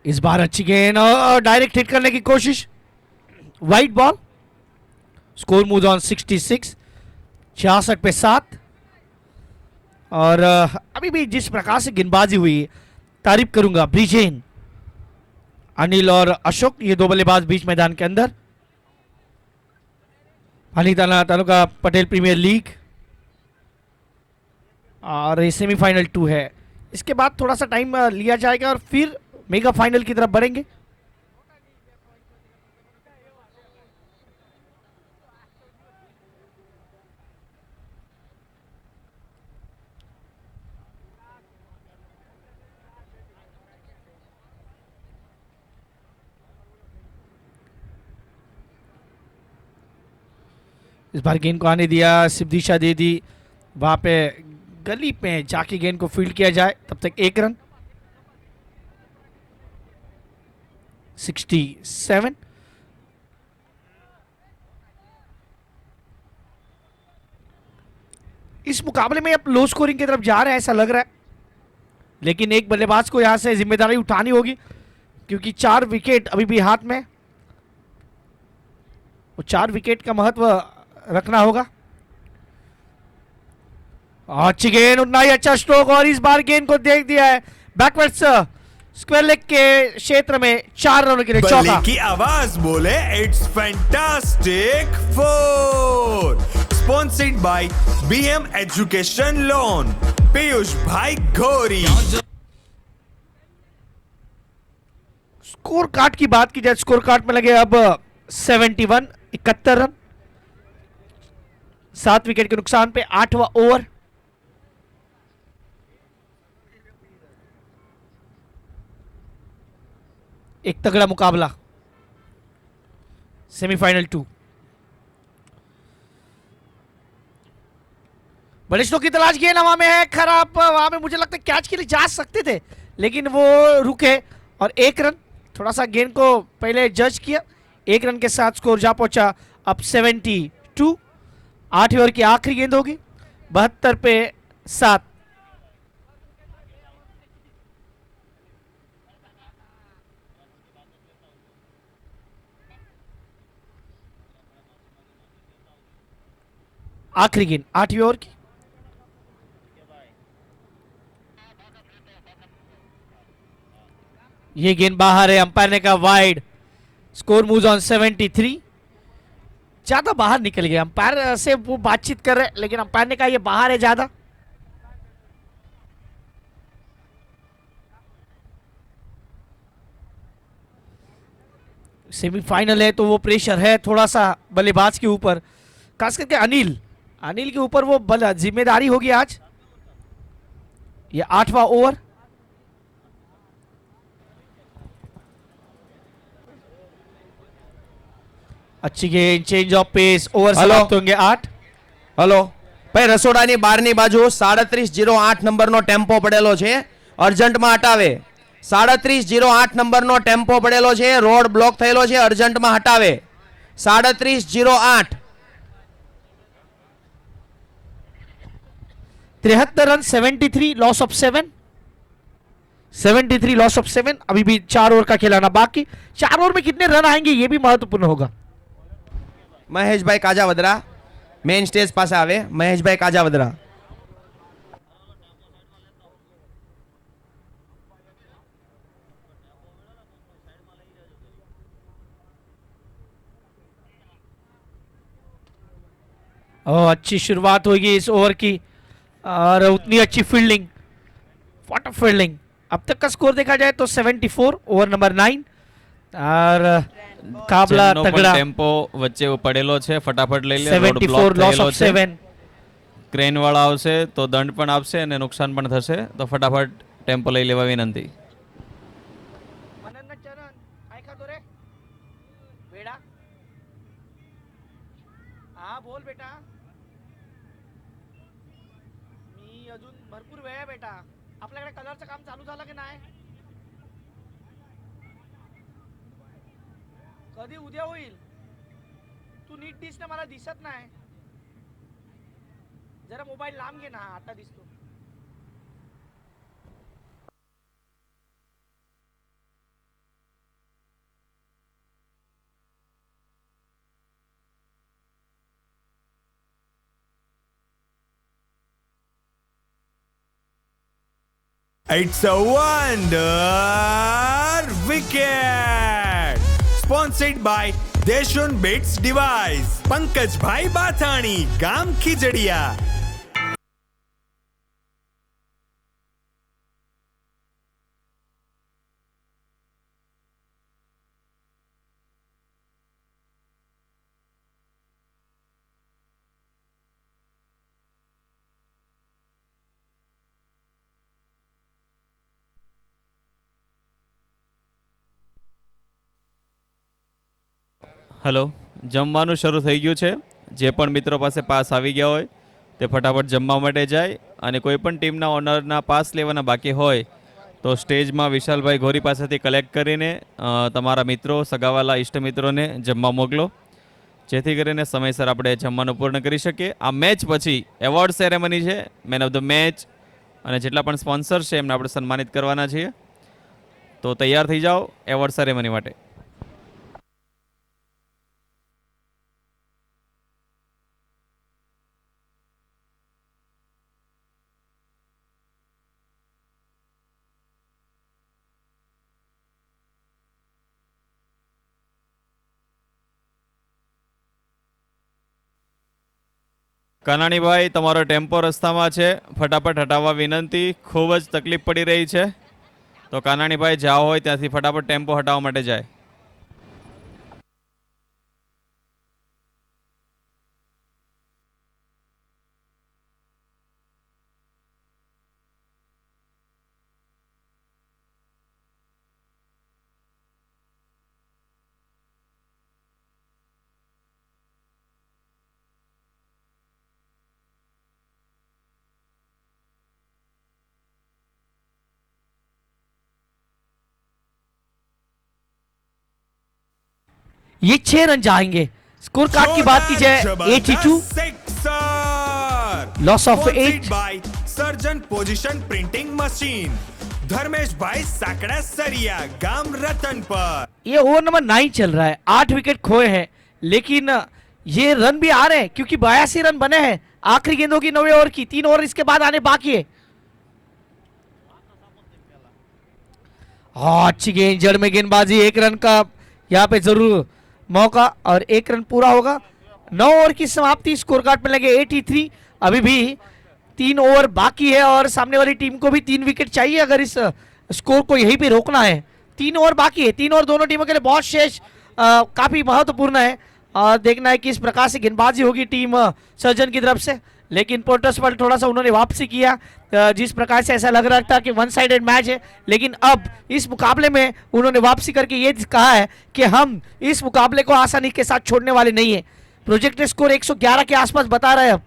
इस बार अच्छी गेंद और डायरेक्ट हिट करने की कोशिश. Wide ball. Score move on 66, 66 पे 7. और अभी भी जिस प्रकार से गेंदबाजी हुई, तारीफ करूंगा. ब्रिजेन, अनिल और अशोक, ये दो बल्लेबाज बीच मैदान के अंदर. पालीताना तालुका पटेल प्रीमियर लीग और ये सेमीफाइनल 2 है. इसके बाद थोड़ा सा टाइम लिया जाएगा और फिर मेगा फाइनल की तरफ बढ़ेंगे. इस बार गेंद को आने दिया, सिद्धीशा दे दी. वहां पे गली पे जाके गेंद को फील्ड किया जाए. तब तक 1 रन. 67. इस मुकाबले में अब लो स्कोरिंग की तरफ जा रहे हैं ऐसा लग रहा है, लेकिन एक बल्लेबाज को यहां से जिम्मेदारी उठानी होगी क्योंकि 4 विकेट अभी भी हाथ में. वो 4 विकेट का महत्व रखना होगा. अच्छी गेंद, उतना ही अच्छा स्ट्रोक और इस बार गेंद को देख दिया है बैकवर्ड्स स्क्वायर लेग के क्षेत्र में 4 रनों के लिए बल्ले चौका. की आवाज बोले it's fantastic 4. Sponsored by BM education loan. Piyush भाई घोरी. स्कोर कार्ड की बात की जाए, स्कोर कार्ड में लगे अब 71, 71 रन. 7 विकेट के नुकसान पे 8वां ओवर. एक तगड़ा मुकाबला. सेमीफाइनल 2. बड़े स्ट्रोक की तलाश गेंद हवा में है, खराब. वहां में मुझे लगता है कैच के लिए जा सकते थे लेकिन वो रुके और 1 रन. थोड़ा सा गेंद को पहले जज किया. 1 रन के साथ स्कोर जा पहुंचा अब 72. 8 ओवर की आखिरी गेंद होगी. 72 पे 7. आखिरी गेंद 8वीं ओवर की. ये गेंद बाहर है. अंपायर ने कहा वाइड. Score move on 73. ज्यादा बाहर निकल गया. अंपायर से वो बातचीत कर रहे लेकिन अंपायर ने कहा ये बाहर है ज्यादा. सेमीफाइनल है तो वो प्रेशर है थोड़ा सा बल्लेबाज के ऊपर, खास करके अनिल के ऊपर वो जिम्मेदारी होगी आज। ये 8वां ओवर। अच्छी गेंद, चेंज ऑफ पेस, ओवर समाप्त होंगे 8। હલો ભાઈ, રસોડાની બહારની બાજુ 3708 નંબરનો ટેમ્પો પડેલો છે, અર્જન્ટમાં હટાવે। 3708 નંબરનો ટેમ્પો પડેલો છે, રોડ બ્લોક થયેલો છે, અર્જન્ટમાં હટાવે। 3708। 73 run, 73 loss of 7, 73 loss of 7। अभी भी 4 ओवर का खिलाना बाकी। 4 ओवर में कितने रन आएंगे ये भी महत्वपूर्ण होगा। મહેશભાઈ કાજાવદરા મેઇન સ્ટેજ પાસે આવે। મહેશભાઈ કાજાવદરા। अच्छी शुरुआत होगी इस ओवर की और उतनी अच्छी फील्डिंग, व्हाट अ फील्डिंग। अब तक का स्कोर देखा जाए तो 74, ओवर नंबर 9 और काबला જેમનો પણ तगड़ा। ટેમ્પો વચ્ચે પડેલો છે, ફટાફટ લઈ લે। રોડ 74 બ્લોક लॉस થયેલો ऑफ છે, 7। ક્રેન વાળા આવશે તો દંડ પણ આપશે અને નુકસાન પણ થશે, તો ફટાફટ ટેમ્પો લઈ લેવા વિનંતી। हा बोल बेटा, मी अजून भरपूर वेळ आहे बेटा। आपल्याकडे कलरचं काम चालू झालं की नाही? कधी उद्या होईल? तू नीट दिस ना, मला दिसत नाही। जरा मोबाईल लांब घे ना, आता दिसतो। It's a wonder wicket. Sponsored by Deshun Bits Device. Pankaj bhai Bathani, गाम खिजड़िया। હલો, જમવાનું શરૂ થઈ ગયું છે। જે પણ મિત્રો પાસે પાસ આવી ગયા હોય તે ફટાફટ જમવા માટે જાય, અને કોઈ પણ ટીમના ઓનરના પાસ લેવાના બાકી હોય તો સ્ટેજમાં વિશાલભાઈ ઘોરી પાસેથી કલેક્ટ કરીને તમારા મિત્રો, સગાવાલા, ઇષ્ટમિત્રોને જમવા મોકલો, જેથી કરીને સમયસર આપણે જમવાનું પૂર્ણ કરી શકીએ। આ મેચ પછી એવોર્ડ સેરેમની છે, મેન ઓફ ધ મેચ અને જેટલા પણ સ્પોન્સર છે એમને આપણે સન્માનિત કરવાના છીએ, તો તૈયાર થઈ જાઓ એવોર્ડ સેરેમની માટે। કાનાણીભાઈ, તમારો ટેમ્પો રસ્તામાં છે, ફટાફટ હટાવવા વિનંતી। ખૂબ જ તકલીફ પડી રહી છે, તો કાનાણીભાઈ જાઓ હોય ત્યાંથી ફટાફટ ટેમ્પો હટાવવા માટે જાય। ये 6 रन जाएंगे। स्कोर कार्ड की बात की जाए 82, लॉस ऑफ 8। बाय सर्जन पोजीशन प्रिंटिंग मशीन, धर्मेश भाई साकड़ा सरिया, गाम रतन पर। ये ओवर नंबर 9 चल रहा है, 8 विकेट खोए हैं, लेकिन ये रन भी आ रहे हैं क्योंकि 82 रन बने हैं। आखिरी गेंदों की 9वें ओवर की, 3 ओवर इसके बाद आने बाकी है। हाँ, अच्छी गेंद, जड़ में गेंदबाजी, 1 रन का यहाँ पे जरूर मौका और 1 रन पूरा होगा। 9 ओवर की समाप्ति, स्कोर कार्ड में लगे 83। अभी भी 3 ओवर बाकी है और सामने वाली टीम को भी 3 विकेट चाहिए अगर इस स्कोर को यहीं पे रोकना है। 3 ओवर बाकी है, 3 ओवर दोनों टीमों के लिए बहुत शेष काफी महत्वपूर्ण है और देखना है कि इस प्रकार से गेंदबाजी होगी टीम सर्जन की तरफ से। लेकिन पोर्टर्स पर थोड़ा सा उन्होंने वापसी किया, जिस प्रकार से ऐसा लग रहा था कि वन साइडेड मैच है, लेकिन अब इस मुकाबले में उन्होंने वापसी करके ये कहा है कि हम इस मुकाबले को आसानी के साथ छोड़ने वाले नहीं है। प्रोजेक्टेड स्कोर 111 के आसपास बता रहे हैं अब।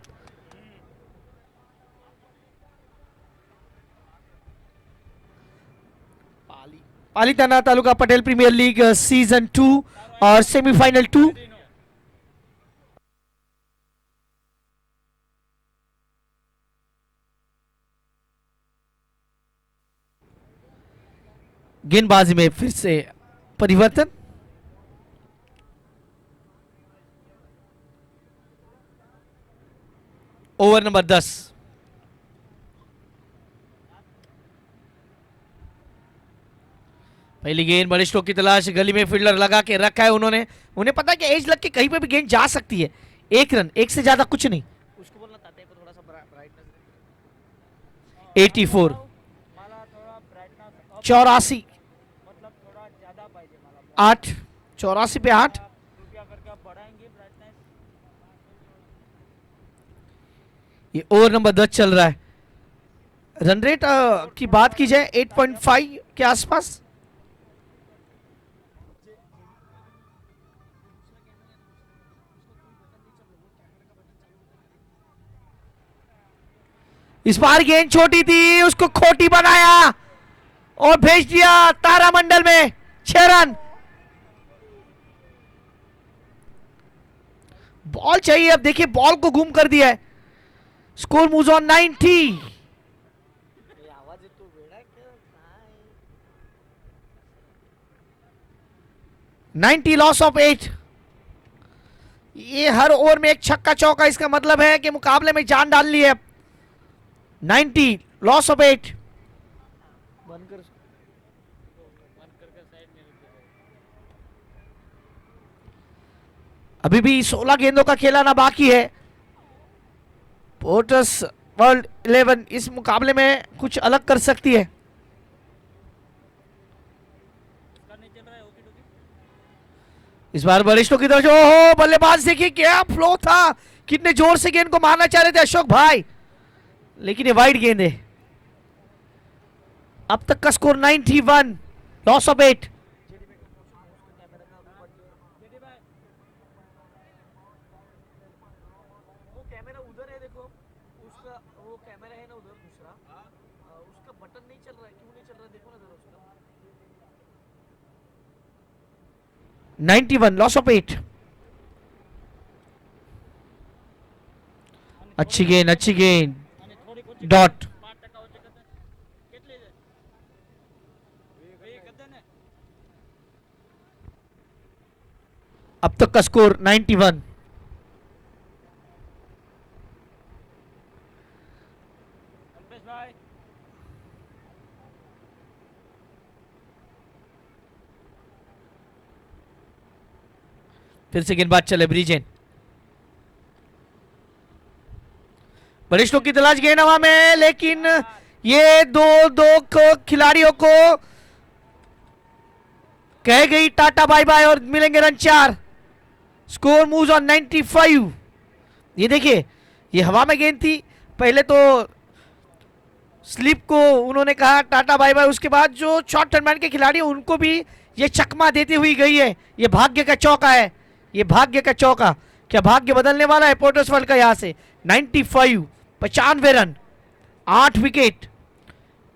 Palitana taluka Patel premier league season 2 और सेमीफाइनल 2। गेंदबाजी में फिर से परिवर्तन। Over number 10। पहली गेंद बड़े स्ट्रोक की तलाश, गली में फील्डर लगा के रखा है उन्होंने। उन्हें पता है कि एज लग के कहीं पे भी गेंद जा सकती है। एक रन, एक से ज्यादा कुछ नहीं। उसको बोलना ताते पे थोड़ा सा ब्राइटनेस 84 84 8 84 पे 8। ये ओवर नंबर 10 चल रहा है। रन रेट की बात की जाए 8.5 के आसपास। इस बार गेंद छोटी थी, उसको खोटी बनाया और भेज दिया तारामंडल में। 6 रन। बॉल चाहिए, अब देखिए बॉल को गुम कर दिया है। Score moves on 90। 90 loss of 8। ये हर ओवर में एक छक्का चौका, इसका मतलब है कि मुकाबले में जान डाल ली है। 90 लॉस ऑफ 8। अभी भी 16 गेंदों का खेलाना बाकी है। पोर्टर्स वर्ल्ड 11 इस मुकाबले में कुछ अलग कर सकती है। इस बार बरिष्ठों की तरफ, ओहो बल्लेबाज देखिए क्या फ्लो था, कितने जोर से गेंद को मारना चाह रहे थे अशोक भाई, लेकिन ये वाइड गेंद है। अब तक का स्कोर 91 लॉस ऑफ 8। कैमरा उधर है, देखो उसका वो कैमरा है ना उधर दूसरा, उसका बटन नहीं चल रहा है। क्यों नहीं चल रहा है देखो ना जरा उसका। 91 लॉस ऑफ 8। अच्छी गेंद, अच्छी गेंद, डॉट। अब तक का स्कोर 91। फिर से गेंदबाज चले ब्रिजेन। बरिष्ठों की तलाश, गेंद हवा में, लेकिन ये दो खिलाड़ियों को कह गई टाटा बाय बाय और मिलेंगे रन 4। Score moves on 95। ये देखिए, ये हवा में गेंद थी, पहले तो स्लिप को उन्होंने कहा टाटा बाय बाय, उसके बाद जो शॉर्ट टर्नमैन के खिलाड़ी उनको भी ये चकमा देती हुई गई है। ये भाग्य का चौका है, ये भाग्य का चौका। क्या भाग्य बदलने वाला है पोर्टर्स वर्ल्ड का? यहां से 95 95 रन 8 विकेट।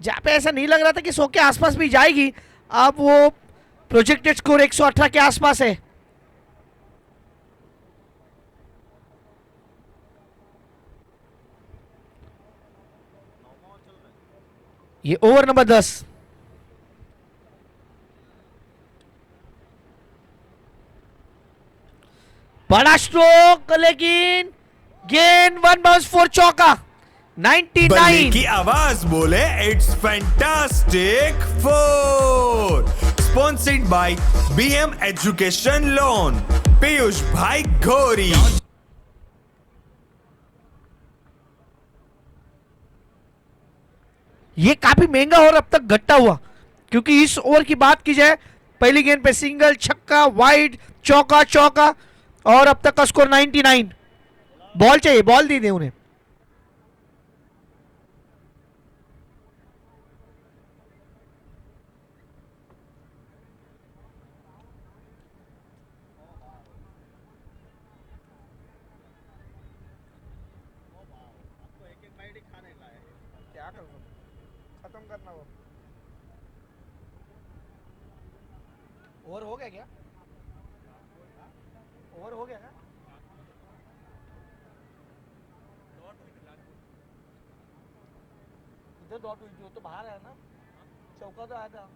जहां पे ऐसा नहीं लग रहा था कि 100 के आसपास भी जाएगी, अब वो प्रोजेक्टेड स्कोर 118 के आसपास है। ये ओवर नंबर 10। बड़ा स्ट्रोक, लेकिन गेंद 1 बाउंस 4 चौका। 99। बल्ले की आवाज बोले it's fantastic 4। Sponsored by BM education loan, Piyush भाई घोरी। ये काफी महंगा और अब तक घटता हुआ, क्योंकि इस ओवर की बात की जाए पहली गेंद पे सिंगल, छक्का, वाइड, चौका, चौका, और अब तक का स्कोर 99। बॉल चाहिए, बॉल दे दे उन्हें। क्या करूं, खत्म करना वो। ओवर हो गया क्या? ओवर हो गया क्या? इधर डॉट हुई थी, वो तो बाहर है ना, चौका तो आया था।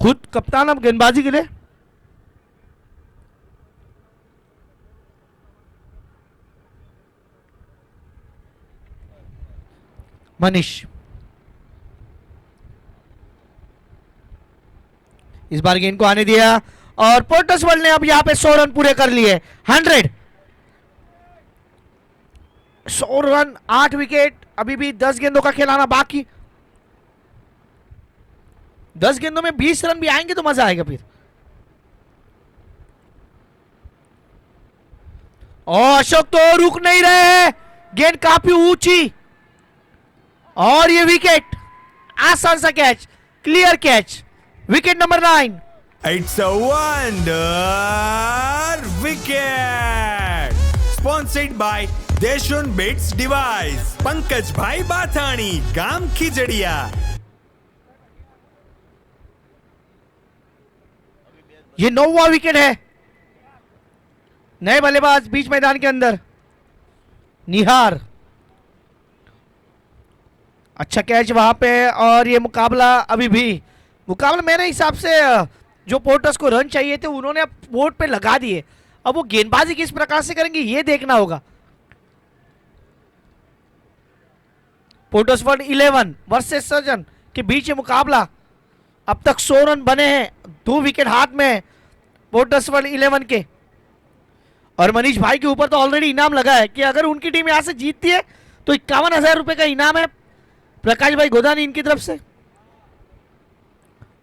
खुद कप्तान अब गेंदबाजी के लिए। मनीष इस बार गेंद को आने दिया और पोर्टस वर्ल्ड ने अब यहां पे 100 रन पूरे कर लिए। 100 रन, 8 विकेट, अभी भी 10 गेंदों का खिलाना बाकी। 10 गेंदों में 20 रन भी आएंगे तो मजा आएगा फिर। और अशोक तो रुक नहीं रहे हैं, गेंद काफी ऊंची और ये विकेट, आसान सा catch, clear catch, wicket number 9। It's a wonder wicket. Sponsored by देशुन बिट्स डिवाइस, पंकज भाई बाथाणी, गाम खिजड़िया। ये 9वां विकेट है। नए बल्लेबाज बीच मैदान के अंदर, निहार, अच्छा कैच वहां पे। और ये मुकाबला अभी भी, मुकाबला मेरे हिसाब से जो पोर्टर्स को रन चाहिए थे उन्होंने अब बोर्ड पे लगा दिए। अब वो गेंदबाजी किस प्रकार से करेंगे ये देखना होगा। पोर्टर्स वर्ल्ड 11 वर्सेस सर्जन के बीच ये मुकाबला। अब तक 100 रन बने हैं, 2 विकेट हाथ में है पोर्टर्स वर्ल्ड 11 के। और मनीष भाई के ऊपर तो ऑलरेडी इनाम लगा है कि अगर उनकी टीम यहां से जीतती है तो 51,000 रुपए का इनाम है प्रकाश भाई गोदानी इनकी तरफ से,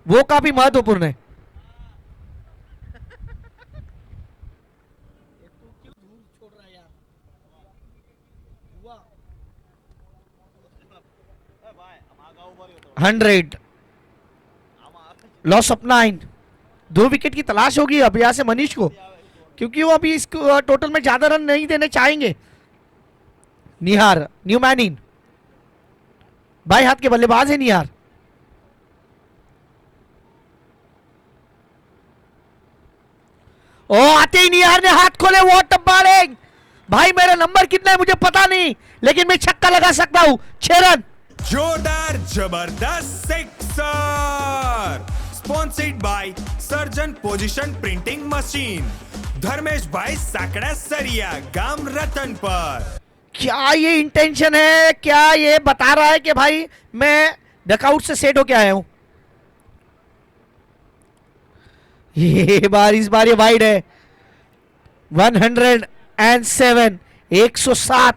वो काफी महत्वपूर्ण है। तू क्यों दूर छोड़ रहा है यार? हुआ 100, लॉस ऑफ 9, 2 विकेट की तलाश होगी अब यहां से मनीष को, क्योंकि वो अभी इस टोटल में ज्यादा रन नहीं देने चाहेंगे। निहार, न्यू मैनिन, बाएं हाथ के बल्लेबाज है निहार। ओ आते ही निहार ने हाथ खोले, व्हाट अ बॉलिंग। भाई मेरा नंबर कितना है मुझे पता नहीं, लेकिन मैं छक्का लगा सकता हूं। 6 रन। जोरदार जबरदस्त सिक्सर। स्पॉन्सर्ड बाय सर्जन पोजीशन प्रिंटिंग मशीन, धर्मेश भाई साकड़ा सरिया, गाम रतन पर। क्या ये इंटेंशन है? क्या ये बता रहा है कि भाई मैं डकआउट से सेट होके आया हूं? ये बार, इस बार ये वाइड है। 107, 107।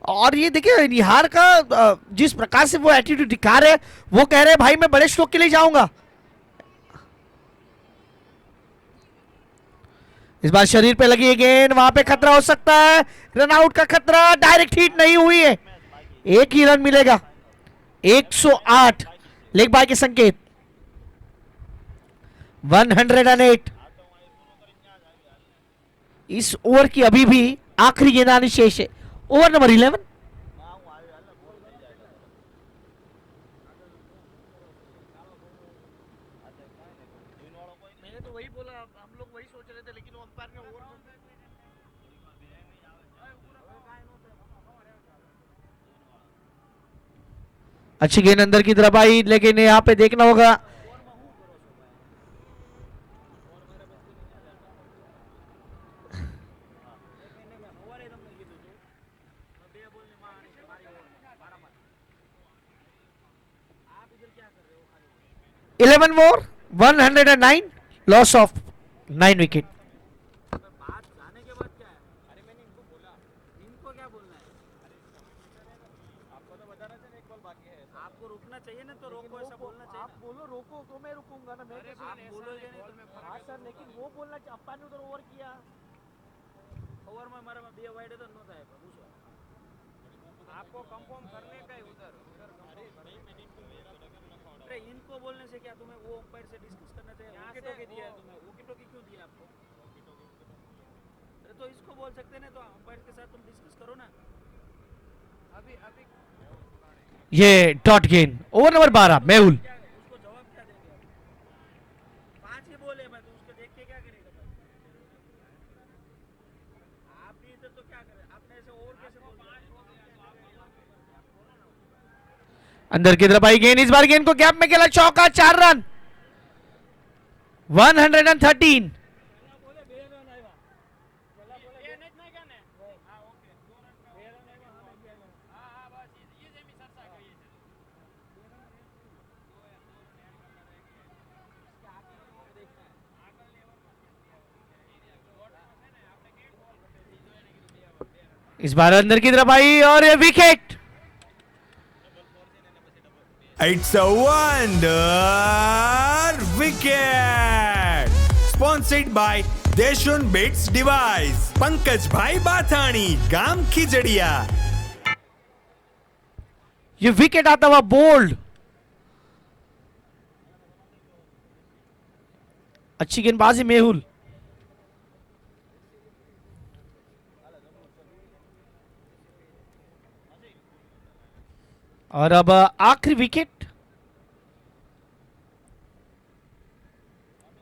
और ये देखिए निहार का जिस प्रकार से वो एटीट्यूड दिखा रहे हैं, वो कह रहे हैं भाई मैं बड़े स्ट्रोक के लिए जाऊंगा। इस बार शरीर पे लगी है गेंद, वहां पे खतरा हो सकता है, रन आउट का खतरा। डायरेक्ट हिट नहीं हुई है, 1 ही रन मिलेगा। 108 लेग बाय के संकेत। 108। इस ओवर की अभी भी आखिरी गेंदानी शेष है, ओवर नंबर 11। मैंने तो वही बोला, हम लोग वही सोच रहे थे, लेकिन वो अंपायर ने ओवर अच्छी गेंद अंदर की तरफ आई, लेकिन यहाँ पे देखना होगा। 11 more, 109, loss of 9 wicket. आपको रुकना चाहिए ना, तो रोको, ऐसा बोलना चाहिए। आप बोलो रोको तो मैं रुकूंगा ना, मैं कैसे आप बोलोगे नहीं तो मैं। हाँ सर, लेकिन वो बोलना चाहिए। अप्पा ने उधर ओवर किया, ओवर में हमारा बे वाइड तो नो था पूछो। आपको कंफर्म करने का है उधर अरे इनको बोलने से क्या, तुम्हें वो अंपायर से डिस्कस करना चाहिए। विकेट टोकी दिया है तुम्हें, विकेट टोकी क्यों दिया आपको? अरे तो इसको बोल सकते ना, तो अंपायर के साथ तुम डिस्कस करो ना। अभी अभी ये डॉट गेंद, ओवर नंबर 12, मेहुल। उसको जवाब क्या देंगे? 5 ही बोले मैं, तो उसको देख के क्या करेगा? आप भी इधर तो क्या करें, आपने ऐसे ओवर कैसे बोल दिया? अंदर की तरफ आई गेंद, इस बार गेंद को गैप में खेला, चौका, 4 रन, 113। इस बार अंदर की तरफ आई और ये wicket. It's a wonder wicket. Sponsored by देशुन बेट्स डिवाइस, पंकज भाई बाथाणी, गाम खिजड़िया। ये विकेट आता हुआ बोल्ड, अच्छी गेंदबाजी मेहुल। और अब आखिरी विकेट,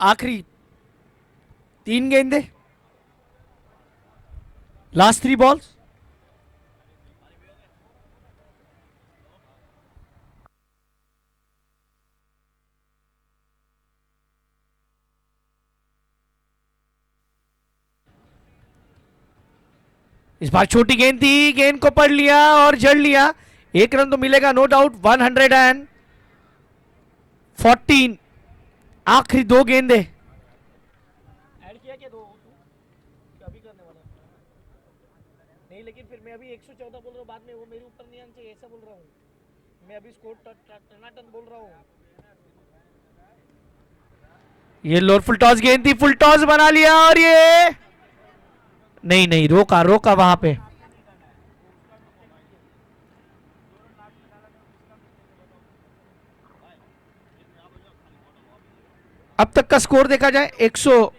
आखिरी 3 गेंदे, लास्ट 3 बॉल्स। इस बार छोटी गेंद थी, गेंद को पढ़ लिया और जड़ लिया, 1 रन तो मिलेगा नो डाउट। 114, आखिरी 2 गेंदे। ऐड किया क्या दो अभी करने वाला नहीं, लेकिन फिर मैं अभी 114 बोल रहा हूँ, बाद में वो मेरे ऊपर नहीं आना चाहिए, ऐसा बोल रहा हूँ मैं। अभी स्कोर टनाटन बोल रहा हूँ। ये लोअर फुल टॉस गेंद थी, फुल टॉस बना लिया और ये नहीं नहीं, रोका रोका वहां पे। अब तक का स्कोर देखा जाए 115,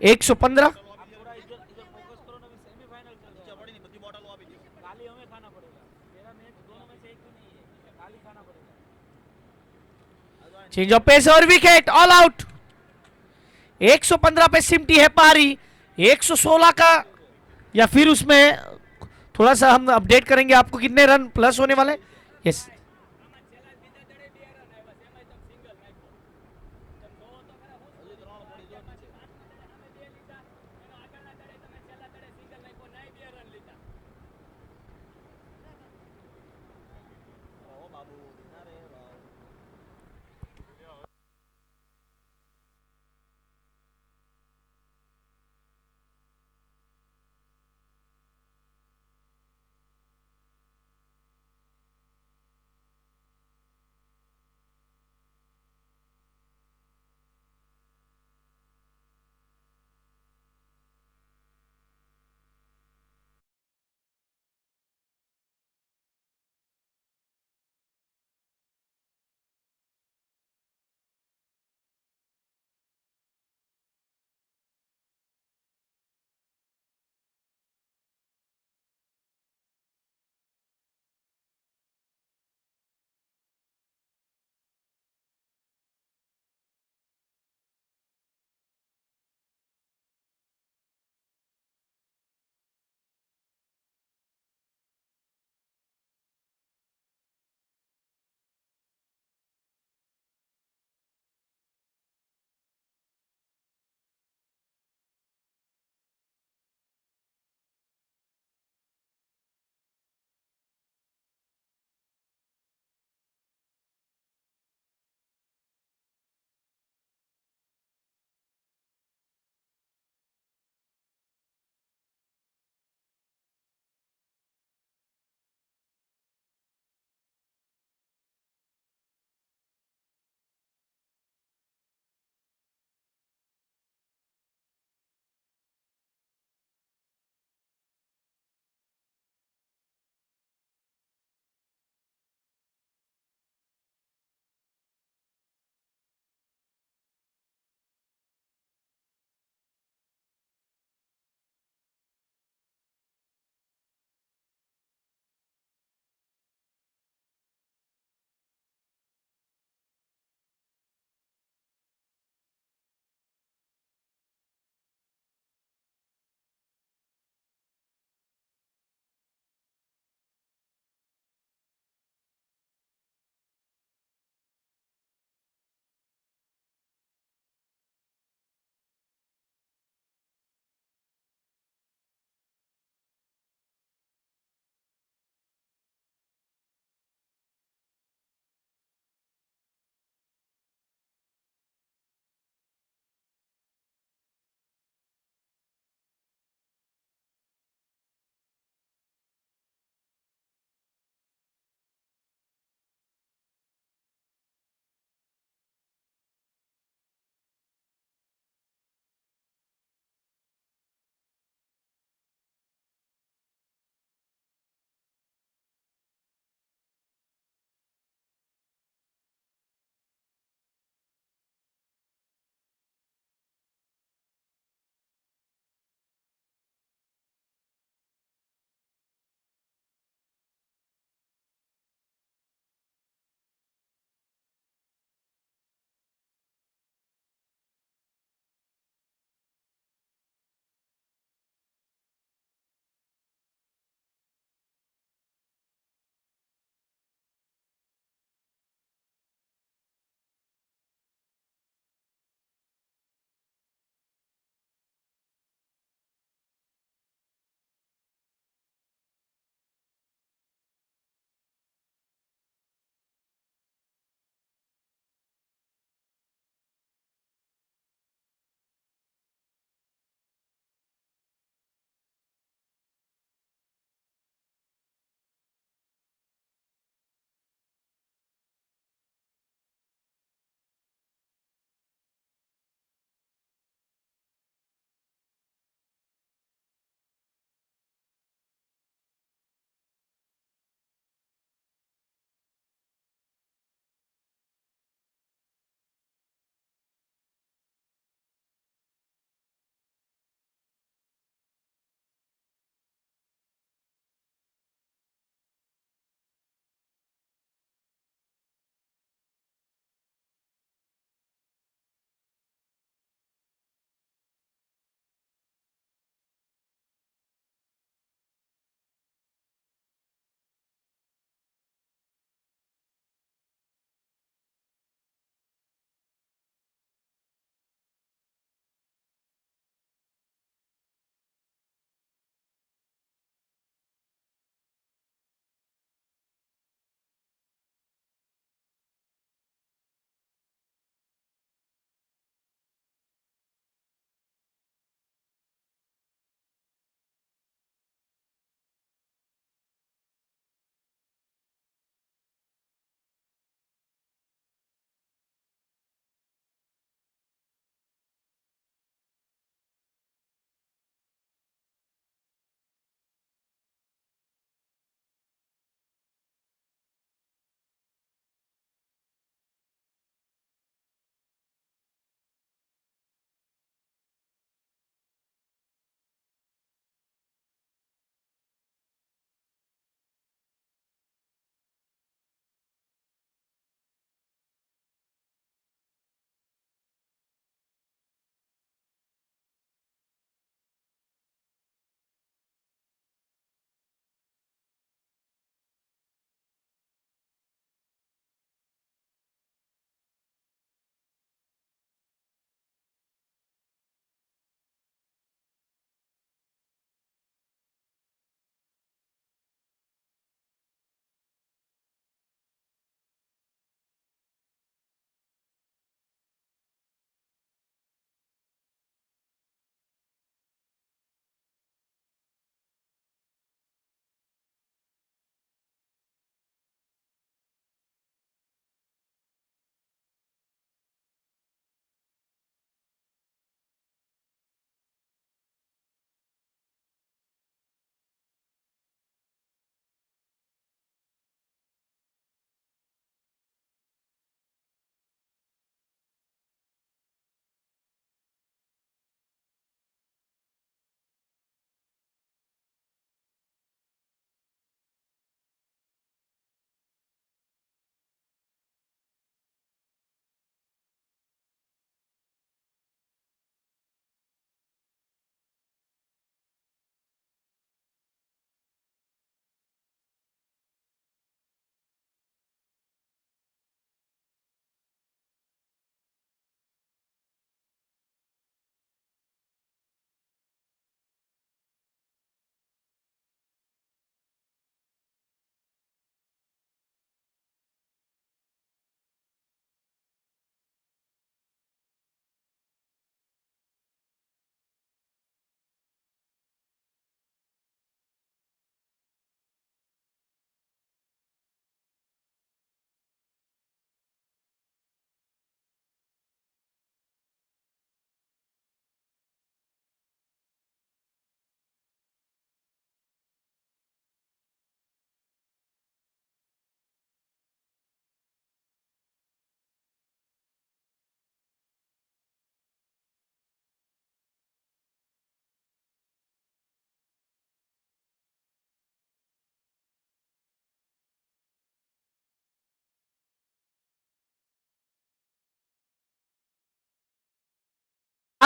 115। चेंज ऑफ पेस और विकेट, ऑल आउट। 115 पे सिमटी है पारी, 116 का, या फिर उसमें थोड़ा सा हम अपडेट करेंगे आपको कितने रन प्लस होने वाले। यस,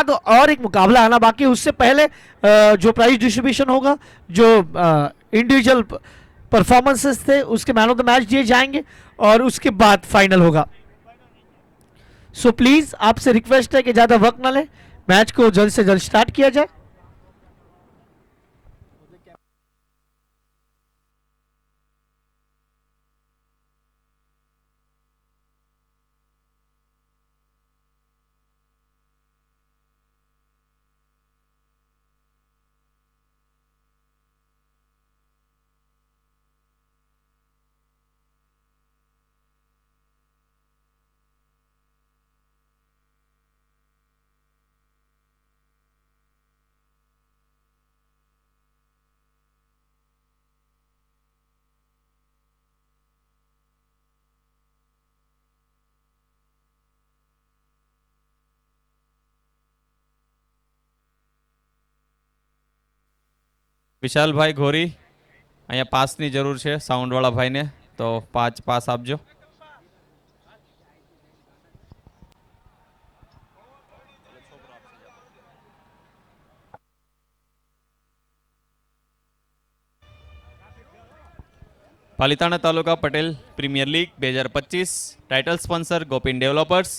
तो और एक मुकाबला आना बाकी है। उससे पहले जो प्राइज डिस्ट्रीब्यूशन होगा, जो इंडिविजुअल परफॉर्मेंसेस थे, उसके मैन ऑफ द मैच दिए जाएंगे और उसके बाद फाइनल होगा। सो प्लीज आपसे रिक्वेस्ट है कि ज्यादा वक्त ना लें, मैच को जल्द से जल्द स्टार्ट किया जाए। વિશાલભાઈ ઘોરી, અહીંયા પાસની જરૂર છે સાઉન્ડવાળા ભાઈને, તો 5 પાસ આપજો. Palitana taluka Patel premier league 2025 title sponsor Gopin developers,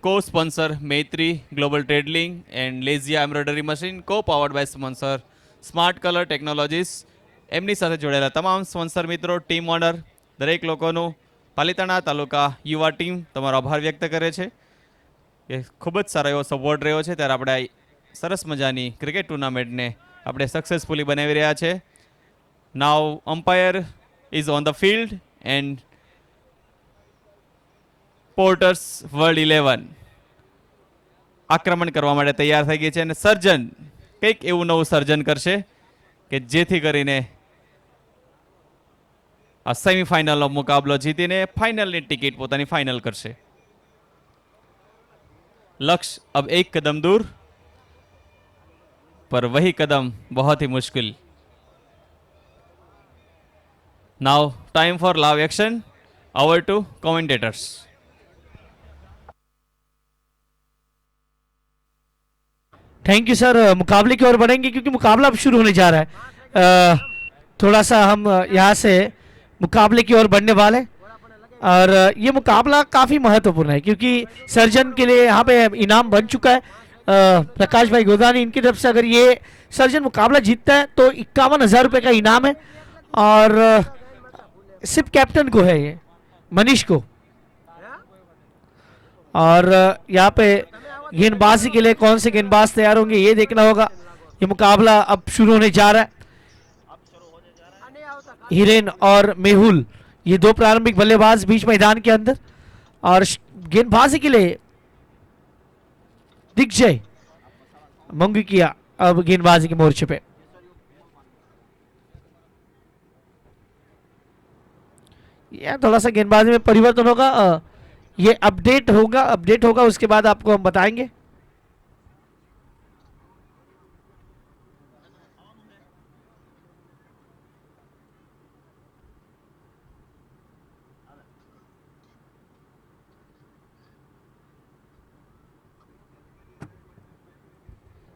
co sponsor Maitri global trading and લેઝિયા embroidery machine, co powered by sponsor smart colour technologies. એમની સાથે જોડાયેલા તમામ સ્પોન્સર મિત્રો, ટીમ ઓનર, દરેક લોકોનું પાલિતાણા તાલુકા યુવા ટીમ તમારો આભાર વ્યક્ત કરે છે. એ ખૂબ જ સારો એવો સપોર્ટ રહ્યો છે, ત્યારે આપણે સરસ મજાની ક્રિકેટ ટુર્નામેન્ટને આપણે સક્સેસફુલી બનાવી રહ્યા છે. Now umpire is on the field and Porters World 11 આક્રમણ કરવા માટે તૈયાર થઈ ગઈ છે અને સર્જન કંઈક એવું નવું સર્જન કરશે કે જેથી કરીને આ સેમીફાઇનલનો મુકાબલો જીતીને ફાઇનલની ટિકિટ પોતાની ફાઇનલ કરશે. लक्ष्य अब एक कदम दूर, पर वही कदम बहुत ही मुश्किल. Now time for live action. Over to commentators. Thank you sir. मुकाबले की ओर बढ़ेंगे क्योंकि मुकाबला अब शुरू होने जा रहा है. थोड़ा सा हम यहाँ से मुकाबले की ओर बढ़ने वाले हैं और ये मुकाबला काफ़ी महत्वपूर्ण है क्योंकि सर्जन के लिए यहाँ पे इनाम बन चुका है. प्रकाश भाई गोदानी, इनकी तरफ से अगर ये सर्जन मुकाबला जीतता है तो 51,000 रुपये का इनाम है और सिर्फ कैप्टन को है, ये मनीष को. और यहाँ पे गेंदबाजी के लिए कौन से गेंदबाज तैयार होंगे ये देखना होगा. ये मुकाबला अब शुरू होने जा रहा है. हिरेन और मेहुल, ये दो प्रारंभिक बल्लेबाज बीच मैदान के अंदर, और गेंदबाजी के लिए दिग्विजय मंगी किया अब गेंदबाजी के मोर्चे पे. यह थोड़ा सा गेंदबाजी में परिवर्तन होगा. ये अपडेट होगा उसके बाद आपको हम बताएंगे.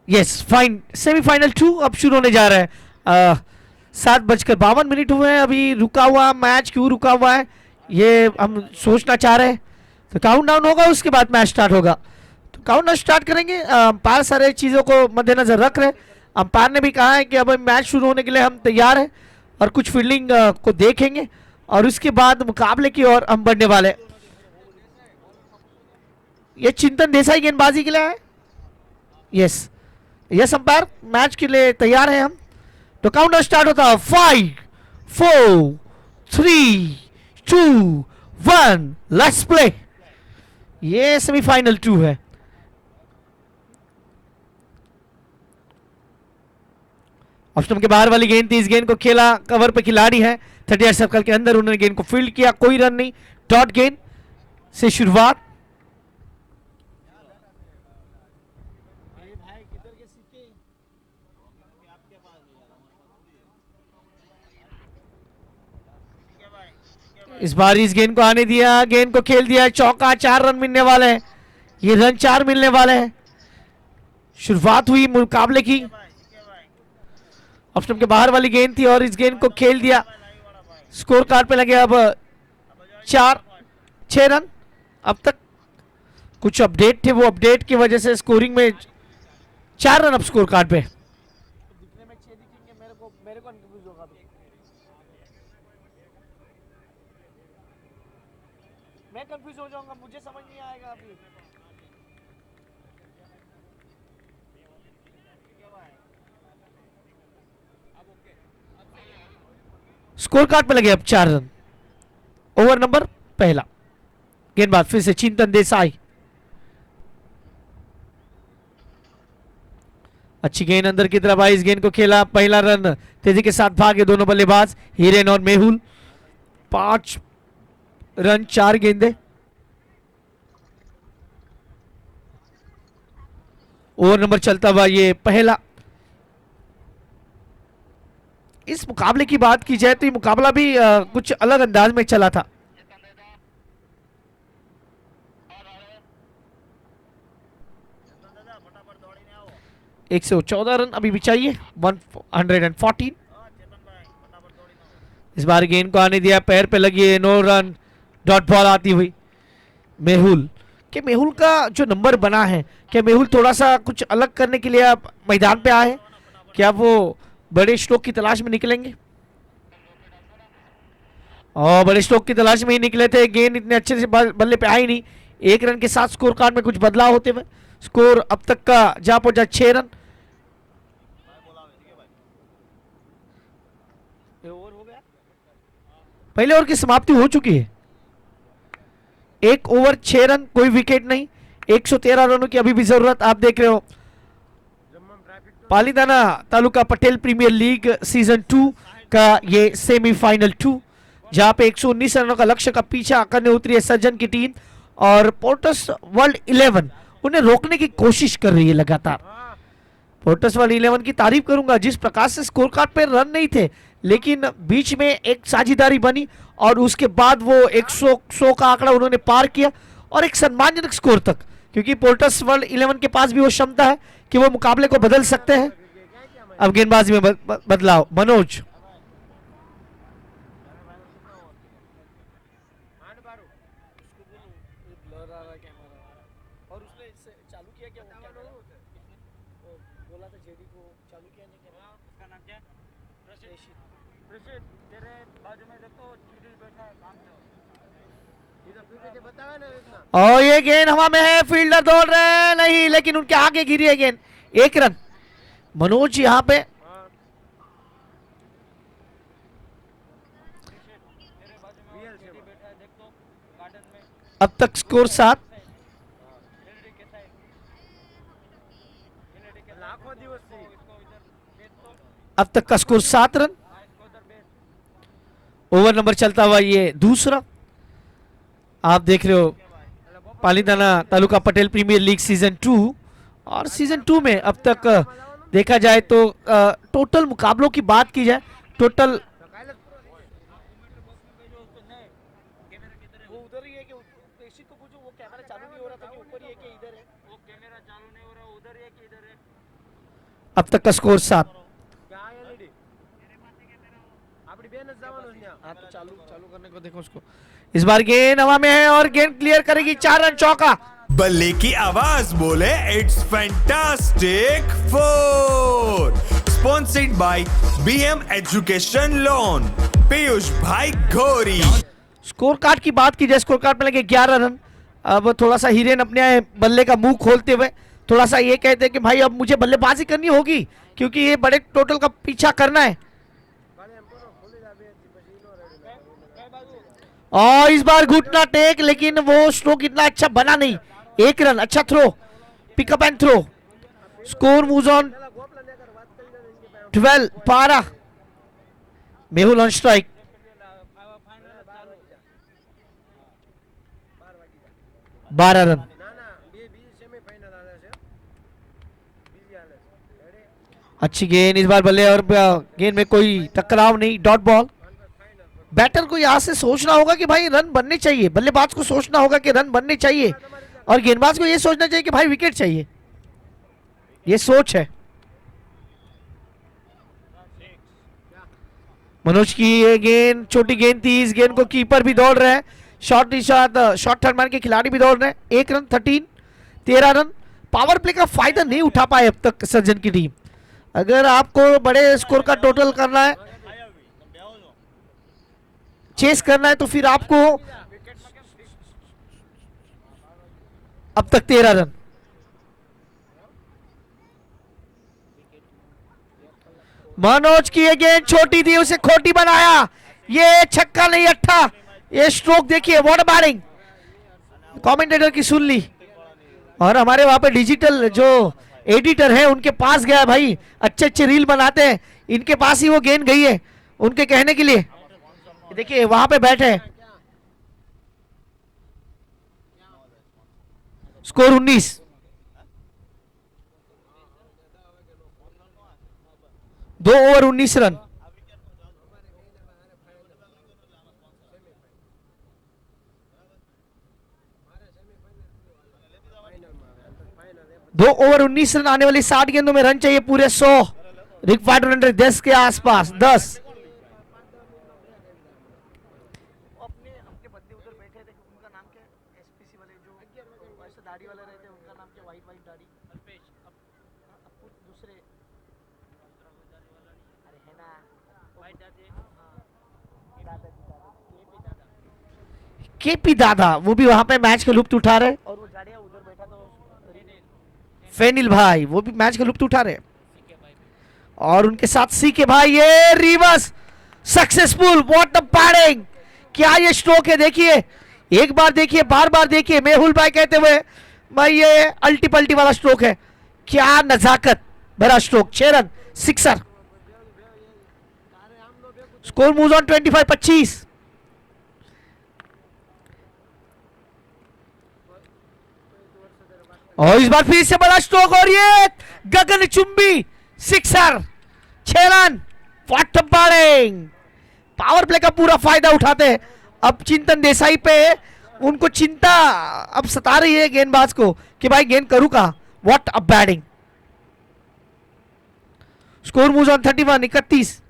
Yes, fine. सेमीफाइनल 2 अब शुरू होने जा रहा है. 7:52 हुए हैं. अभी रुका हुआ मैच क्यों रुका हुआ है ये हम सोचना चाह रहे हैं. तो काउंटडाउन होगा, उसके बाद मैच स्टार्ट होगा. तो काउंटडाउन स्टार्ट करेंगे. अंपायर सारे चीज़ों को मद्देनजर रख रहे हैं. अंपायर ने भी कहा है कि अब मैच शुरू होने के लिए हम तैयार हैं और कुछ फील्डिंग को देखेंगे और उसके बाद मुकाबले की ओर हम बढ़ने वाले. ये चिंतन देसाई गेंदबाजी के लिए है. यस अंपायर, मैच के लिए तैयार हैं हम. तो काउंटडाउन स्टार्ट होता है. 5, 4, 3, 2, 1, लेट्स प्ले. ये सेमीफाइनल 2 है. ऑप्शन के बाहर वाली गेंद थी. इस गेंद को खेला, कवर पे खिलाड़ी है 38 सर्कल के अंदर, उन्होंने गेंद को फील्ड किया. कोई रन नहीं. डॉट गेंद से शुरुआत. इस बार इस गेंद को आने दिया, गेंद को खेल दिया. चौका. 4 रन मिलने वाले हैं. ये रन 4 मिलने वाले हैं. शुरुआत हुई मुकाबले की। ऑफ स्टंप के बाहर वाली गेंद थी और इस गेंद को खेल दिया। स्कोर कार्ड पे लगे अब 6 रन। अब तक कुछ अपडेट थे, वो अपडेट की वजह से स्कोरिंग में 4 रन अब स्कोर कार्ड पे। दिखने में 6 दिखेंगे, मेरे को कंफ्यूज होगा। मैं कंफ्यूज हो जाऊंगा, मुझे समझ नहीं आएगा अभी। स्कोर कार्ड पे लगे अब 4 रन। ओवर नंबर पहला। गेंदबाज फिर से चिंतन देसाई। अच्छी गेंद अंदर की तरफ आई, इस गेंद को खेला। पहला रन तेजी के साथ भागे दोनों बल्लेबाज हिरेन और मेहुल। 5 रन 4 गेंदे। ओवर नंबर चलता हुआ ये पहला। इस मुकाबले की बात की जाए तो ये मुकाबला भी कुछ अलग अंदाज में चला था। एक 114 रन अभी भी चाहिए। 114। इस बार गेंद को आने दिया, पैर पे लगी है, नो रन। डॉट बॉल आती हुई मेहुल। कि मेहुल का जो नंबर बना है, क्या मेहुल थोड़ा सा कुछ अलग करने के लिए आप मैदान पे आए हैं? क्या वो बड़े स्ट्रोक की तलाश में निकलेंगे? और बड़े स्ट्रोक की तलाश में ही निकले थे। गेंद इतने अच्छे से बल्ले पे आई नहीं। 1 रन के साथ स्कोर कार्ड में कुछ बदलाव होते हुए स्कोर अब तक का जा पहुंचा 6 रन। ओवर हो गया। पहले ओवर की समाप्ति हो चुकी है। 1 ओवर 6 रन, कोई विकेट नहीं। 113 रनों की अभी भी जरूरत। आप देख रहे हो Palitana taluka Patel premier league season 2 का ये सेमीफाइनल 2, जहां पे 119 रनों का लक्ष्य का पीछा करने उतरी है सज्जन की टीम। और पोर्टस वर्ल्ड 11 उन्हें रोकने की कोशिश कर रही है लगातार। पोर्टस वर्ल्ड 11 की तारीफ करूंगा, जिस प्रकार से स्कोर कार्ड पे रन नहीं थे, लेकिन बीच में एक साझेदारी बनी और उसके बाद वो 100 का आंकड़ा उन्होंने पार किया और एक सम्मानजनक स्कोर तक। क्योंकि पोर्टस वर्ल्ड 11 के पास भी वो क्षमता है कि वो मुकाबले को बदल सकते हैं। अब गेंदबाजी में बदलाव। मनोज और उसने चालू किया क्या? बोला था जेडी को चालू किया नहीं क्या? उसका नाम क्या है? प्रसिद्ध तेरे बाजू में देखो चिड़ी बैठा है, काम से। और ये गेंद हवा में है, फील्डर दौड़ रहे हैं नहीं, लेकिन उनके आगे गिरी है गेंद। 1 रन। मनोज यहाँ पे अब तक स्कोर 7। अब तक का स्कोर 7 रन। ओवर नंबर चलता हुआ ये दूसरा। आप देख रहे हो Palitana taluka Patel premier league season 2। और सीजन 2 में अब तक देखा जाए तो टोटल मुकाबलों की बात की जाए, टोटल वो उधर ही है कि प्रेषित को पूछो, वो कैमरा चालू नहीं हो रहा था कि ऊपर ही है कि इधर है? वो कैमरा चालू नहीं हो रहा, उधर ही है कि इधर है? अब तक का स्कोर 7। हाँ तो चालू करने को देखो उसको। इस बार गेंद हवा में है और गेंद क्लियर करेगी। 4 रन चौका। बल्ले की आवाज बोले it's fantastic 4। Sponsored by BM education loan, Piyush भाई घोरी। स्कोर कार्ड की बात की जाए, स्कोर कार्ड में लगे 11 रन। अब थोड़ा सा हिरेन अपने बल्ले का मुंह खोलते हुए थोड़ा सा ये कहते हैं कि भाई अब मुझे बल्लेबाजी करनी होगी, क्योंकि ये बड़े टोटल का पीछा करना है। और इस बार घुटना टेक, लेकिन वो स्ट्रोक इतना अच्छा बना नहीं। 1 रन। अच्छा throw, pickup and throw. Score moves on 12। Mehul on strike. 12 run. अच्छी गेंद इस बार बल्ले और गेंद में कोई टकराव नहीं। Dot ball. बैटर को यहां से सोचना होगा कि भाई रन बनने चाहिए, बल्लेबाज को सोचना होगा कि रन बनने चाहिए, और गेंदबाज को यह सोचना चाहिए कि भाई विकेट चाहिए। ये सोच है। मनोज की ये गेंद छोटी गेंद थी, इस गेंद को कीपर भी दौड़ रहे हैं, शॉर्ट टर्न के खिलाड़ी भी दौड़ रहे हैं। 1 रन 13 रन। पावर प्ले का फायदा नहीं उठा पाए अब तक सर्जन की टीम। अगर आपको बड़े स्कोर का टोटल करना है, चेस करना है, तो फिर आपको अब तक 13 रन। मनोज की ये गेंद छोटी थी, उसे खोटी बनाया। ये छक्का नहीं अट्ठा। ये स्ट्रोक देखिए, व्हाट अ बैटिंग। कमेंटेटर की सुन ली, और हमारे वहां पे डिजिटल जो एडिटर है उनके पास गया भाई, अच्छे अच्छे रील बनाते हैं, इनके पास ही वो गेंद गई है उनके कहने के लिए। देखिए वहां पे बैठे, स्कोर 19। 2 over 19 run. दो ओवर 19 रन, आने वाली 60 गेंदों में रन चाहिए पूरे 100। रिक्वायर्ड रन रेट 10 के आसपास, 10। अपने अपने बंदे उधर बैठे थे, उनका नाम क्या है? एसपीसी वाले जो वैसे दाढ़ी वाले रहते हैं, उनका नाम क्या? वाइट वाइट दाढ़ी, अल्पेश। अब दूसरे, अरे है ना वाइट दाढ़ी, हाँ दादाजी, केपी दादा वो भी वहां पे मैच का लुत्फ उठा रहे, और वो जाड़िया उधर बैठा तो फेनिल भाई वो भी मैच का लुत्फ उठा रहे, और उनके साथ सी के भाई। ये reverse successful, what the batting. क्या ये स्ट्रोक है, देखिए एक बार देखिए, बार बार देखिए। मेहुल भाई कहते हुए भाई ये अल्टी पल्टी वाला स्ट्रोक है, क्या नजाकत भरा stroke. 6 run, sixer. Score moves on 25-25। और इस बार फिर से बड़ा स्ट्रोक, और ये गगनचुंबी sixer. 6 run, what a batting. Power play का पूरा फायदा उठाते हैं। अब चिंतन देसाई पे उनको चिंता अब सता रही है गेंदबाज को कि भाई गेंद करूं कहां। What a batting. Score moves on 31-31।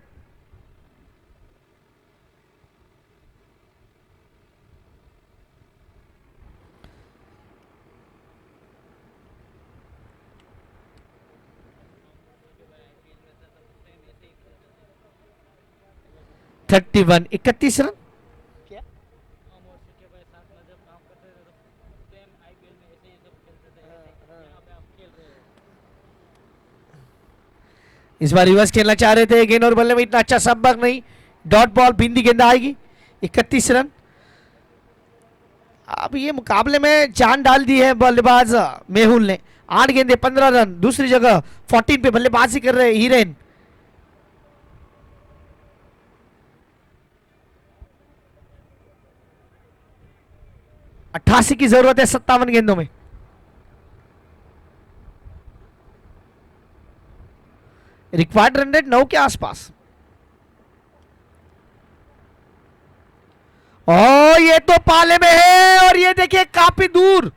Thirty one 31 run. क्या हम और के भाई साथ में जब काम करते थे तो सेम आईपीएल में ऐसे ही सब खेलते थे, यहाँ पे आप खेल रहे हो। इस बार रिवर्स खेलना चाह रहे थे, गेंद और बल्ले में इतना अच्छा संपर्क नहीं, डॉट बॉल, बिंदी गेंद आएगी। 31 रन। अब ये मुकाबले में जान डाल दी है बल्लेबाज मेहुल ने। 8 गेंदे 15 रन, दूसरी जगह 14 पे बल्लेबाजी कर रहे हीरेन। अट्ठासी की जरूरत है 57 गेंदों में। रिक्वायर्ड रन रेट 9 के आसपास। और ये तो पाले में है, और ये देखिए काफी दूर,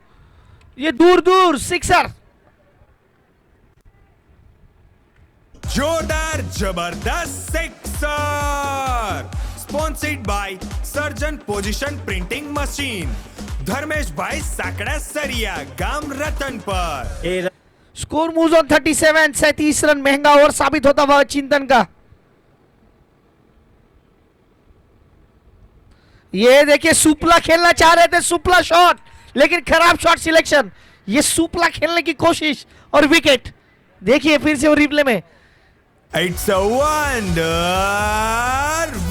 ये दूर दूर सिक्सर। जोरदार जबरदस्त सिक्सर। स्पॉन्सर्ड बाय सर्जन पोजीशन प्रिंटिंग मशीन, धर्मेश भाई साकड़ा सरिया, गांव रतन पर। Score moves on 37, 37 run. महंगा और साबित होता हुआ चिंतन का। ये देखिए सुपला खेलना चाह रहे थे, सुपला शॉट, लेकिन खराब शॉट सिलेक्शन। ये सुपला खेलने की कोशिश और विकेट। देखिए फिर से वो रिप्ले में, it's a wonder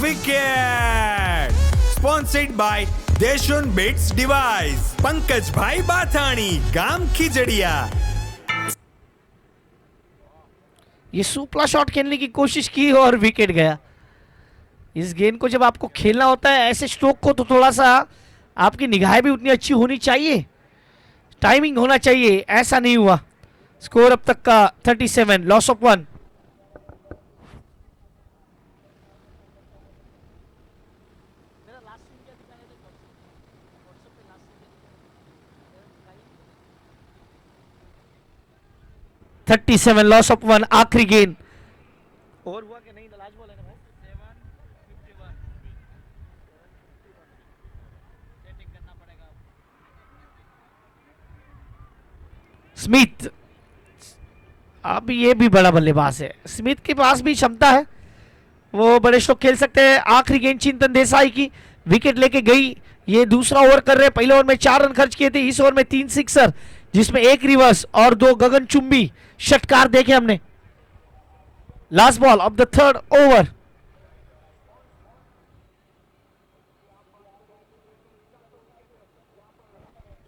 wicket. Sponsored by देशुन बिट्स डिवाइस, पंकज भाई बाथाणी, गांव खिजड़िया। ये सुपला शॉट खेलने की कोशिश की और विकेट गया। इस गेंद को जब आपको खेलना होता है ऐसे स्ट्रोक को, तो थोड़ा सा आपकी निगाहें भी उतनी अच्छी होनी चाहिए, टाइमिंग होना चाहिए, ऐसा नहीं हुआ। स्कोर अब तक का 37, लॉस ऑफ 1। मेरा लास्ट सीन क्या दिखाया था व्हाट्सएप पे? लास्ट सीन 37 लॉस ऑफ 1 आखिरी गेंद। ओवर हुआ कि नहीं? लाज बॉल है ना भाई। स्मिथ, अब ये भी बड़ा बल्लेबाज है। स्मिथ के पास भी क्षमता है, वो बड़े स्ट्रोक खेल सकते हैं। आखिरी गेंद चिंतन देसाई की, विकेट लेके गई। ये दूसरा ओवर कर रहे हैं। पहले ओवर में 4 रन खर्च किए थे, इस ओवर में 3 सिक्सर, जिसमें 1 रिवर्स और 2 गगनचुंबी षटकार देखे हमने। Last ball of the third over.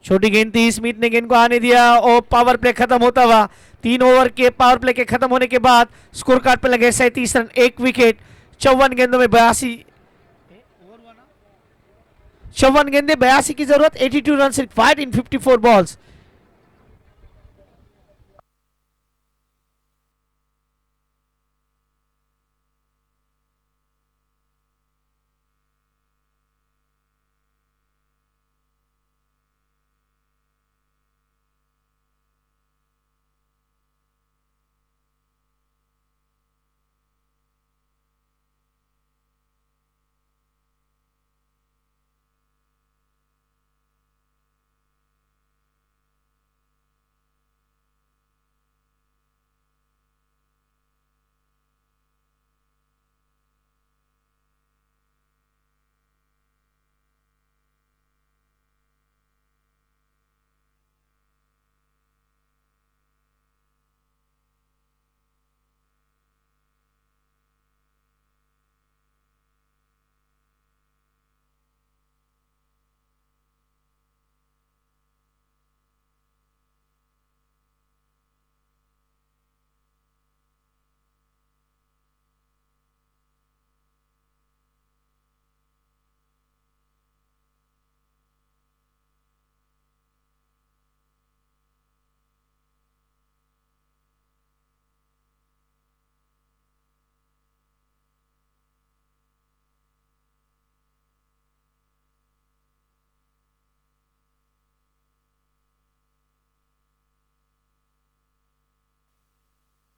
छोटी गेंद थी, स्मिथ ने गेंद को आने दिया और पावर प्ले खत्म होता हुआ। 3 ओवर के पावर प्ले के खत्म होने के बाद स्कोर कार्ड पे लगे 37 रन, 1 विकेट। 54 गेंदों में 54 गेंदे 82 की जरूरत। 82 run required in 54 balls.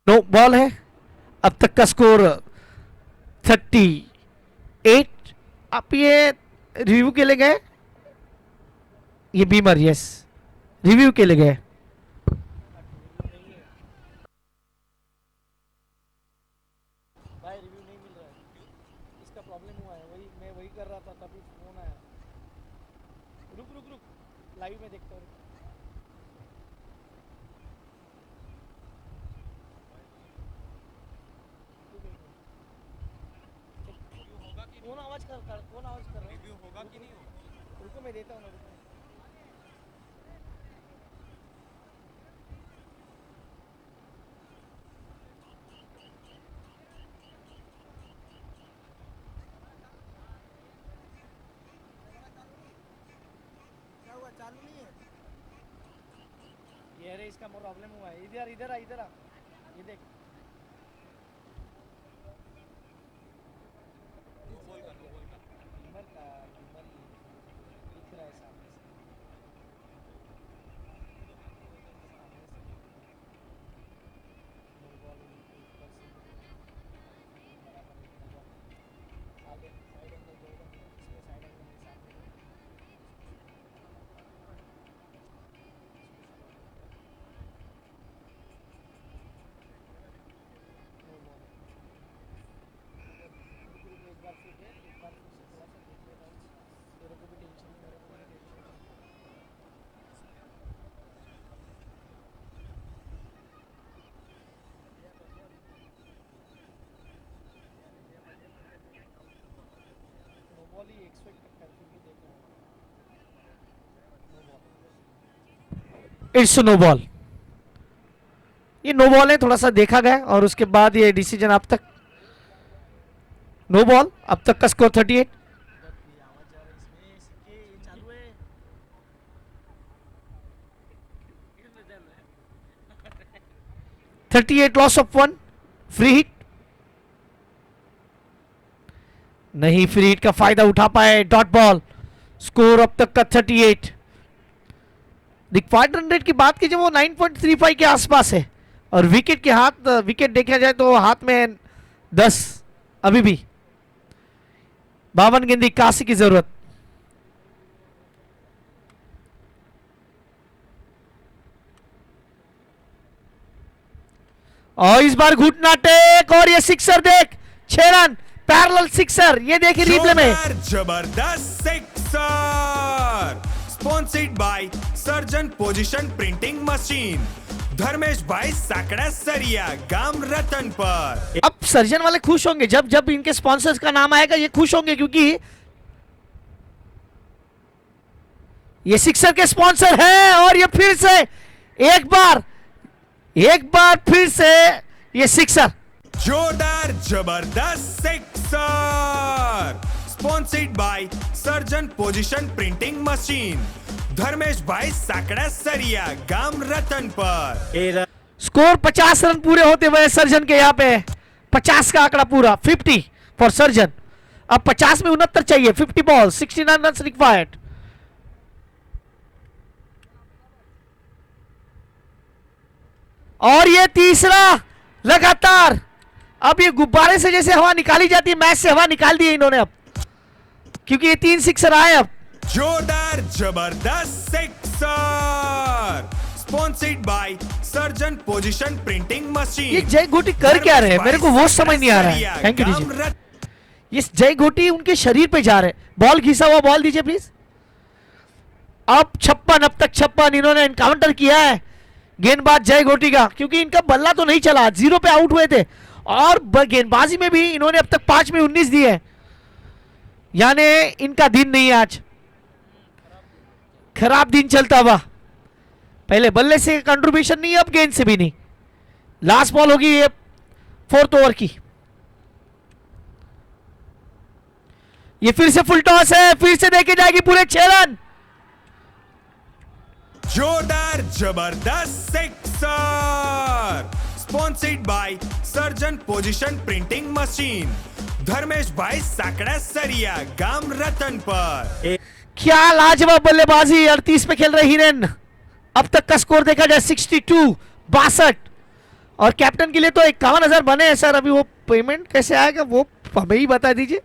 No ball है। अब तक का स्कोर 38। आप ये रिव्यू के लिए गए, ये बीमर, यस रिव्यू के लिए गए। भाई रिव्यू नहीं मिल रहा है, इसका प्रॉब्लम हुआ है। मैं वही कर रहा था, तभी फोन आया। रुक रुक रुक, लाइव में देखता हूँ। कौन आवाज कर रहा है? रिव्यू होगा कि नहीं होगा? रुको मैं देता हूँ ना, रुको। क्या हुआ? चालू नहीं है ये? अरे इसका प्रॉब्लम हुआ है। इधर इधर आ, इधर आ, ये देख। It's no ball. ये नो बॉल है, थोड़ा सा देखा गया और उसके बाद ये डिसीजन अब तक नो बॉल। अब तक का score 38। 38 loss of 1। Free hit नहीं, फ्री हिट का फायदा उठा पाए। Dot ball. स्कोर अब तक का 38। रिक्वायर्ड रन रेट की बात कीजिए वो 9.35 के आसपास है। और विकेट के हाथ, विकेट देखा जाए तो हाथ में 10 अभी भी। 52 गेंद 81 की जरूरत। और इस बार घुटना टेक और ये सिक्सर देख, 6 रन पैरेलल सिक्सर, ये देखिए रिप्ले में। जोरदार जबरदस्त सिक्सर, स्पॉन्सर्ड बाय सर्जन पोजीशन प्रिंटिंग मशीन, धर्मेश भाई साकड़ा सरिया, गांव रतन पर। अब सर्जन वाले खुश होंगे जब जब इनके स्पॉन्सर्स का नाम आएगा, ये खुश होंगे क्योंकि ये सिक्सर के स्पॉन्सर है। और ये फिर से एक बार फिर से ये सिक्सर। जोरदार जबरदस्त सिक्सर, स्पॉन्सर्ड बाय सर्जन पोजीशन प्रिंटिंग मशीन, धर्मेश भाई साकड़ा सरिया, गांव रतन पर। स्कोर 50 रन पूरे होते हुए सर्जन के यहाँ पे 50 का आंकड़ा पूरा, 50 फॉर सर्जन। अब 50 में 69 चाहिए, 50 बॉल 69 रन रिक्वायर्ड। और ये तीसरा लगातार। अब ये गुब्बारे से जैसे हवा निकाली जाती है, मैच से हवा निकाल दी है इन्होंने अब, क्योंकि ये 3 सिक्सर आए अब। जोरदार जबरदस्त सिक्सर, स्पॉन्सर्ड बाय सर्जन पोजीशन प्रिंटिंग मशीन। ये जय घोटी कर क्या रहे हैं, मेरे को वो समझ नहीं आ रहा है। थैंक यू दीजिए। ये जय घोटी उनके शरीर पे जा रहे हैं। बॉल घिसा हुआ बॉल दीजिए प्लीज। अब 56, अब तक 56 इन्होंने एनकाउंटर किया है गेंदबाज जय घोटी का, क्योंकि इनका बल्ला तो नहीं चला, 0 पे आउट हुए थे। और गेंदबाजी में भी इन्होंने अब तक 5 में 19 दिए हैं, यानी इनका दिन नहीं है आज, खराब दिन चलता हुआ। पहले बल्ले से कंट्रीब्यूशन नहीं है, अब गेंद से भी नहीं। लास्ट बॉल होगी ये 4th ओवर की। ये फिर से फुल टॉस है, फिर से देखे जाएगी पूरे 6 रन। जोरदार जबरदस्त सिक्सर, स्पॉन्सर्ड बाय सर्जन पोजीशन प्रिंटिंग मशीन, धर्मेश भाई साकड़ा सरिया, गांव रतन पर। क्या लाजवाब बल्लेबाजी, 38 पे खेल रहे हिरेन। अब तक का स्कोर देखा जाए 62, 62। और कैप्टन के लिए तो 51,000 बने हैं सर। अभी वो पेमेंट कैसे आएगा वो हमें ही बता दीजिए।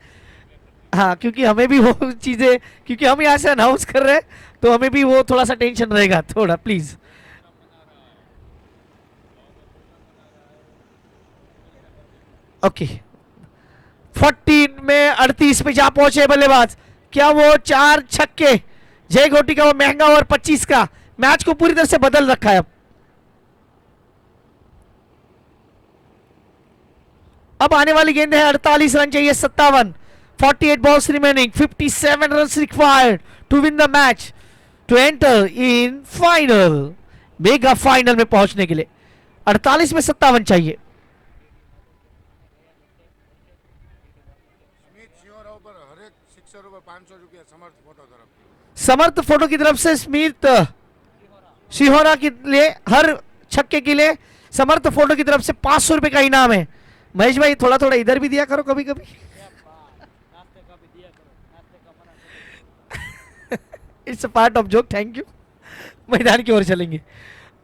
हाँ, क्योंकि हमें भी वो चीजें, क्योंकि हम यहाँ से अनाउंस कर रहे हैं तो हमें भी वो थोड़ा सा टेंशन रहेगा, थोड़ा प्लीज। ओके, 14 में 38 पे जा पहुंचे बल्लेबाज। क्या वो 4 छक्के जय घोटी का वो महंगा ओवर 25 का मैच को पूरी तरह से बदल रखा है। अब आने वाली गेंद है 48 रन चाहिए, 57, 48 balls remaining, 57 runs required to win the match, to enter in final, mega final में पहुंचने के लिए 48 में 57 चाहिए। समर्थ फोटो की तरफ से स्मित सिहोरा के लिए, हर छक्के के लिए समर्थ फोटो की तरफ से 500 रुपए का इनाम है। महेश भाई थोड़ा थोड़ा इधर भी दिया करो कभी कभी। It's a part of joke, thank you. मैदान की ओर चलेंगे।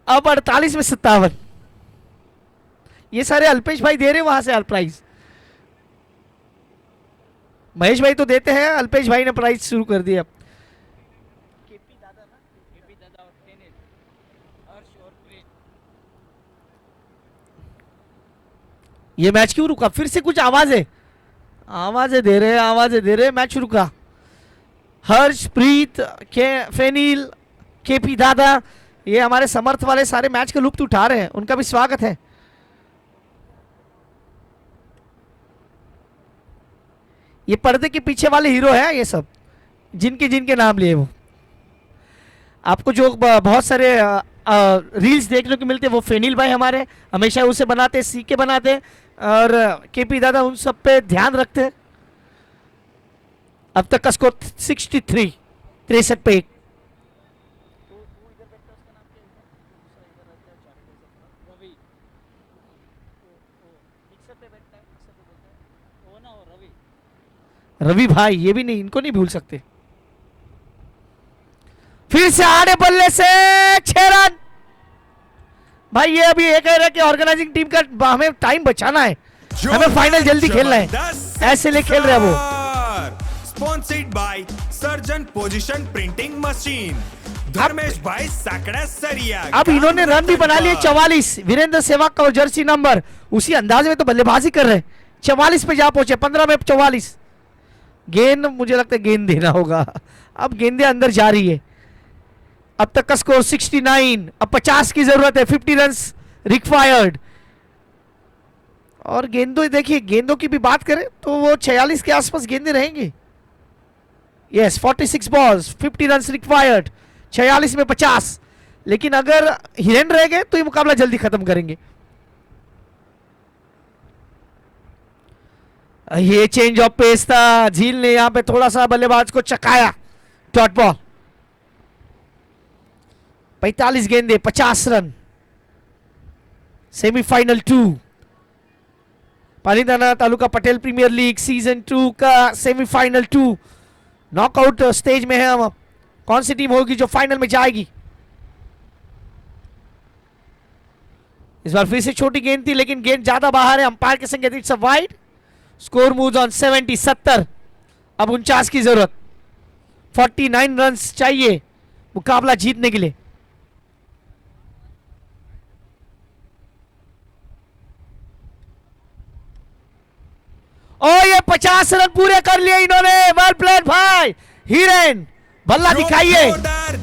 अब 48 में 57, ये सारे अल्पेश भाई दे रहे वहां से प्राइज। महेश भाई तो देते हैं, अल्पेश भाई ने प्राइज शुरू कर दिया। ये मैच क्यों रुका? फिर से कुछ आवाजें दे रहे, मैच रुका। हर्षप्रीत फेनील, केपी दादा, ये हमारे समर्थ वाले सारे मैच का लुत्फ उठा रहे हैं, उनका भी स्वागत है। ये पर्दे के पीछे वाले हीरो हैं ये सब, जिनके नाम लिए वो। आपको जो बहुत सारे रील्स देखने को मिलते हैं वो फेनील भाई हमारे हमेशा उसे बनाते, सीके बनाते, और केपी दादा उन सब पे ध्यान रखते हैं। अब तक का स्कोर 63, 63 पे 1। रवि भाई, ये भी नहीं, इनको नहीं भूल सकते। फिर से आड़े बल्ले से 6 रन। भाई ये अभी ये कह रहे हैं कि ऑर्गेनाइजिंग टीम का हमें टाइम बचाना है, हमें फाइनल जल्दी खेलना है, ऐसे लिए खेल रहे हैं वो। स्पॉन्सर्ड बाय सर्जन पोजीशन प्रिंटिंग मशीन, धर्मेश भाई साकड़ा सरिया। अब इन्होंने रन भी बना लिए 44, वीरेंद्र सहवाग का जर्सी नंबर, उसी अंदाज में तो बल्लेबाजी कर रहे हैं, 44 पे जा पहुंचे, 15 में 44। गेंद मुझे लगता है गेंद देना होगा, अब गेंदे अंदर जा रही है। अब तक का स्कोर 69, अब 50 की जरूरत है, 50 रन्स रिक्वायर्ड। और गेंदों देखिए, गेंदों की भी बात करें तो वो 46 के आसपास गेंदे रहेंगे। यस 46 बॉल्स 50 रन्स रिक्वायर्ड, 46 में 50। लेकिन अगर हिरेन रह गए तो ये मुकाबला जल्दी खत्म करेंगे। ये चेंज ऑफ पेस था, झील ने यहां पे थोड़ा सा बल्लेबाज को चकाया। डॉट बॉल, 45 गेंदे 50 run. Semifinal 2, Palitana taluka Patel premier league season 2 का सेमीफाइनल 2 नॉकआउट स्टेज में है हम। कौन सी टीम होगी जो फाइनल में जाएगी? इस बार फिर से छोटी गेंद थी, लेकिन गेंद ज्यादा बाहर है। अंपायर के संकेत it's a wide. Score moves on 70, 70। अब 49 की जरूरत, 49 रन्स चाहिए मुकाबला जीतने के लिए। और ये 50 रन पूरे कर लिए इन्होंने। वेल प्लेड भाई हिरेन, बल्ला दिखाइए।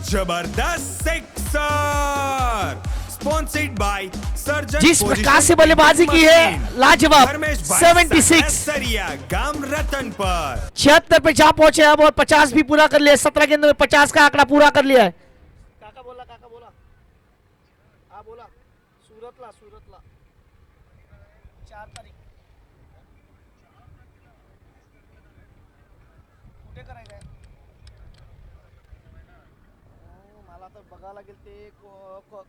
जबरदस्त सिक्सर, स्पॉन्सर्ड बाय सर्जन। जिस प्रकार से बल्लेबाजी की है लाजवाब। 76 सरिया गाम रतन पर 76 पे जा पहुंचे अब, और 50 भी पूरा कर लिया। 17 गेंदों में 50 का आंकड़ा पूरा कर लिया है। काका बोला, काका बोला, हाँ बोला। सुरतला, सुरतला 4 तारीख कुठे करायचं आहे? मला तर बघावं लागेल ते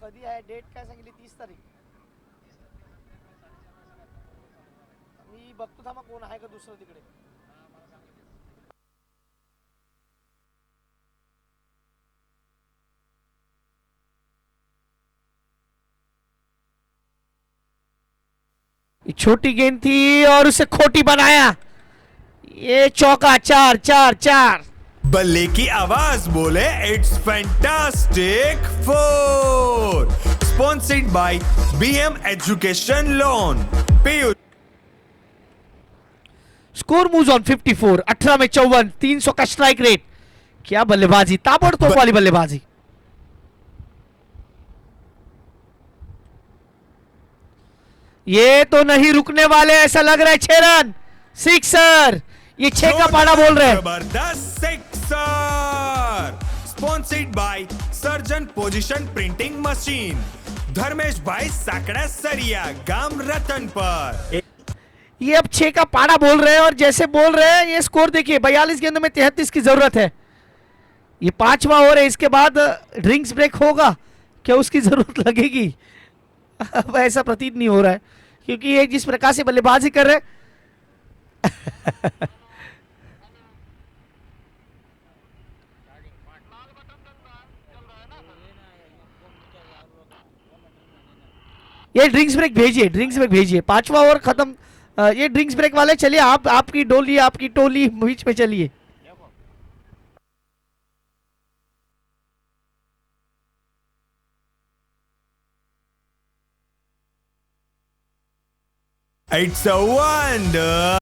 कधी आहे, डेट काय सांगितली? 30 तारीख। मी बघतो थांबा कोण आहे का दुसरं तिकडे। छोटी गेंद थी और उसे खोटी बनाया। ये चौका, 4 4 4। बल्ले की आवाज बोले it's fantastic 4, sponsored by BM education loan. Score moves on 54, 18 में 54, 300 का स्ट्राइक रेट। क्या बल्लेबाजी, ताबड़तोड़ वाली बल्लेबाजी। ये तो नहीं रुकने वाले, ऐसा लग रहा है। 6 रन, सिक्सर। ये 6 का पाड़ा बोल रहे हैं। जबरदस्त सिक्सर, स्पॉन्सर्ड बाय सर्जन पोजीशन प्रिंटिंग मशीन, धर्मेश भाई साकड़ा सरिया गाम रतन पर। ये अब 6 का पाड़ा बोल रहे हैं, और जैसे बोल रहे हैं ये स्कोर देखिए, 42 गेंदों में 33 की जरूरत है। ये 5वां ओवर है, इसके बाद ड्रिंक्स ब्रेक होगा क्या, उसकी जरूरत लगेगी? अब ऐसा प्रतीत नहीं हो रहा है, क्योंकि ये जिस प्रकार से बल्लेबाजी कर रहे हैं ये ड्रिंक्स ब्रेक भेजिए, ड्रिंक्स ब्रेक भेजिए। 5वां ओवर खत्म। ये ड्रिंक्स ब्रेक वाले चलिए, आप आपकी डोली, आपकी टोली बीच में चलिए। It's a wonder.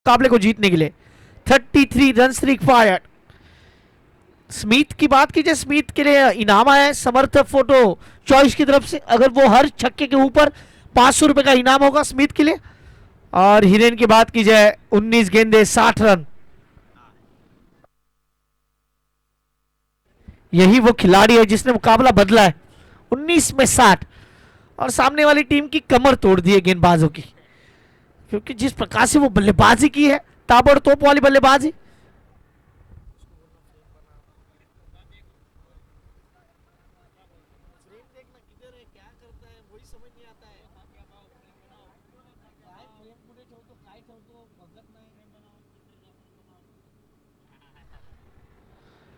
मुकाबले को जीतने के लिए। 33 रन्स रिक्वायर्ड। स्मिथ की बात कीजिए, स्मिथ के लिए इनाम आया है समर्थ फोटो चॉइस की तरफ से। अगर वो हर छक्के के ऊपर 500 रुपए का इनाम होगा स्मिथ के लिए। और हिरेन की बात की जाए 19 गेंदे 60 रन। यही वो खिलाड़ी है जिसने मुकाबला बदला है। 19 में 60 और सामने वाली टीम की कमर तोड़ दी है गेंदबाजों की, क्योंकि जिस प्रकार से वो बल्लेबाजी की है, ताबड़तोड़ वाली बल्लेबाजी।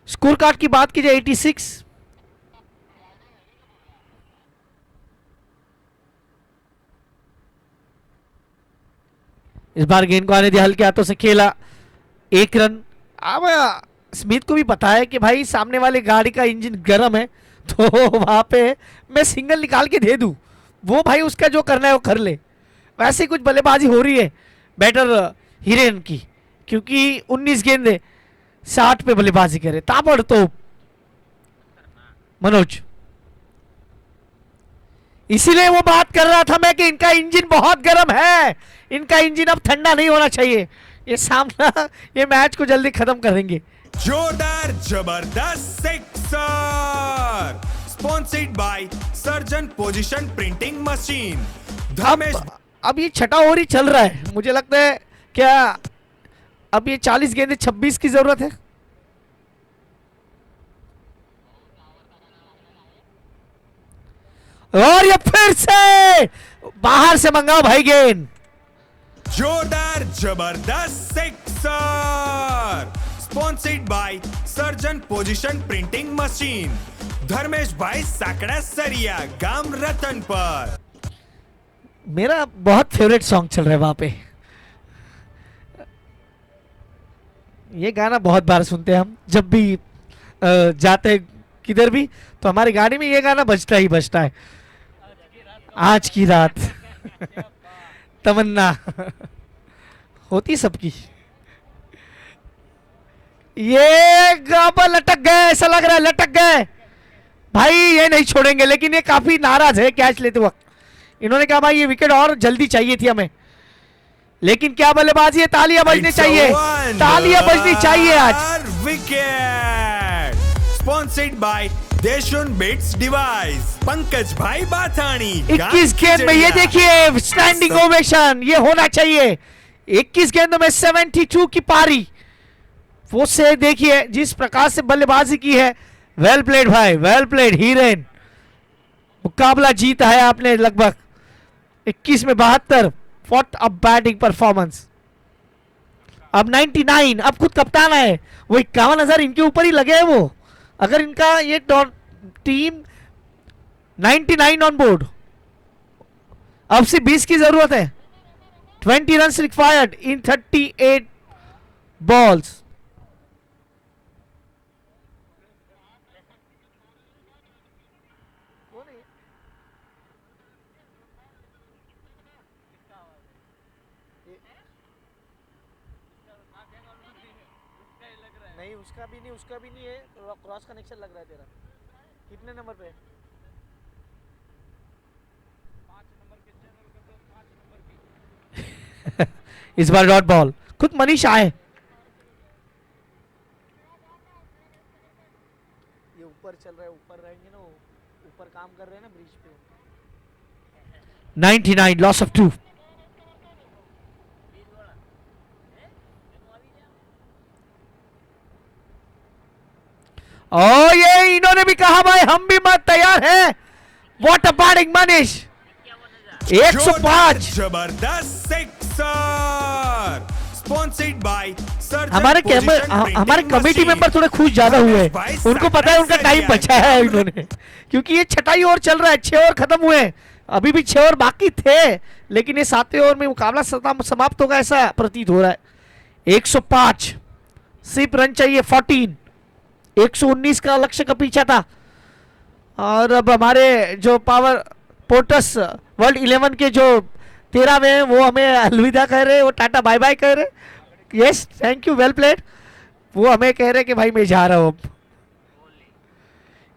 स्कोर कार्ड की बात की जाए 86। इस बार गेंद को आने दिया, हल्के हाथों से खेला, 1 रन। अब स्मिथ को भी पता है कि भाई सामने वाले गाड़ी का इंजन गर्म है, तो वहां पे मैं सिंगल निकाल के दे दूं, वो भाई उसका जो करना है वो कर ले। वैसे कुछ बल्लेबाजी हो रही है बैटर हिरेन की, क्योंकि 19 गेंदे 60 पे बल्लेबाजी करे ताबड़तोड़ मनोज। इसीलिए वो बात कर रहा था मैं कि इनका इंजन बहुत गर्म है, इनका इंजन अब ठंडा नहीं होना चाहिए। ये सामना, ये मैच को जल्दी खत्म करेंगे। जोरदार जबरदस्त सिक्सर, स्पॉन्सर्ड बाय सर्जन पोजीशन प्रिंटिंग मशीन। धर्मेश अब ये छठा ओवर ही चल रहा है, मुझे लगता है क्या अब ये 40 गेंदे 26 की जरूरत है। और ये फिर से बाहर से मंगाओ भाई गेंद। जोरदार जबरदस्त सिक्सर, स्पॉन्सर्ड बाय सर्जन पोजीशन प्रिंटिंग मशीन। धर्मेश भाई साकड़ा सरिया गांव रतनपर। मेरा बहुत फेवरेट सॉन्ग चल रहा है वहां पे, ये गाना बहुत बार सुनते हैं हम जब भी जाते किधर भी, तो हमारी गाड़ी में ये गाना बजता ही बजता है। आज की रात तमन्ना होती सबकी। ये गाबा लटक गए, ऐसा लग रहा है लटक गए भाई, ये नहीं छोड़ेंगे। लेकिन ये काफी नाराज है कैच लेते वक्त। इन्होंने कहा भाई ये विकेट और जल्दी चाहिए थी हमें, लेकिन क्या बल्लेबाजी है, तालियां बजनी चाहिए, तालियां बजनी चाहिए आज। विकेट स्पॉन्सर्ड बाय देशुन बिट्स डिवाइस, पंकज भाई बाथानी। 21 गेंद में ये देखिए स्टैंडिंग ओवेशन, ये होना चाहिए। 21 गेंदों में 72 की पारी, वो से देखिए जिस प्रकार से बल्लेबाजी की है। वेल प्लेड भाई, वेल प्लेड हिरेन। मुकाबला जीता है आपने लगभग 21 में 72। What a batting performance. अब 99, अब खुद कप्तान है, वो 51,000 इनके ऊपर ही लगे हैं वो। अगर इनका ये टीम 99 ऑन बोर्ड, अब से 20 की जरूरत है। 20 रन रिक्वायर्ड इन 38 बॉल्स। नहीं उसका भी नहीं है, क्रॉस कनेक्शन लग रहा है तेरा। कितने नंबर पे? 5 नंबर की। इस बार डॉट बॉल, खुद मनीष आए। ये ऊपर चल रहा है, ऊपर रहेंगे ना, ऊपर काम कर रहे हैं ना ब्रिज पे। 99 लॉस ऑफ 2। ओ ये इन्होंने भी कहा भाई हम भी मत तैयार हैं। What a batting Manish. 105 जबरदस्त सिक्सर, स्पॉन्सर्ड बाय हमारे कमेटी मेंबर थोड़े खुश ज्यादा हुए, उनको पता है उनका टाइम बचा है इन्होंने, क्योंकि ये छठाई ओवर चल रहा है, 6 ओवर खत्म हुए, अभी भी 6 ओवर बाकी थे, लेकिन ये 7वें ओवर में मुकाबला समाप्त होगा ऐसा प्रतीत हो रहा है। 105 सिर्फ रन चाहिए, 14। 119 का लक्ष्य का पीछा था। और अब हमारे जो पावर पोर्टस वर्ल्ड 11 के जो 13 में वो हमें अलविदा कह रहे, वो टाटा बाय बाय कह रहे, yes thank you well played. वो हमें कह रहे कि भाई मैं जा रहा हूं अब।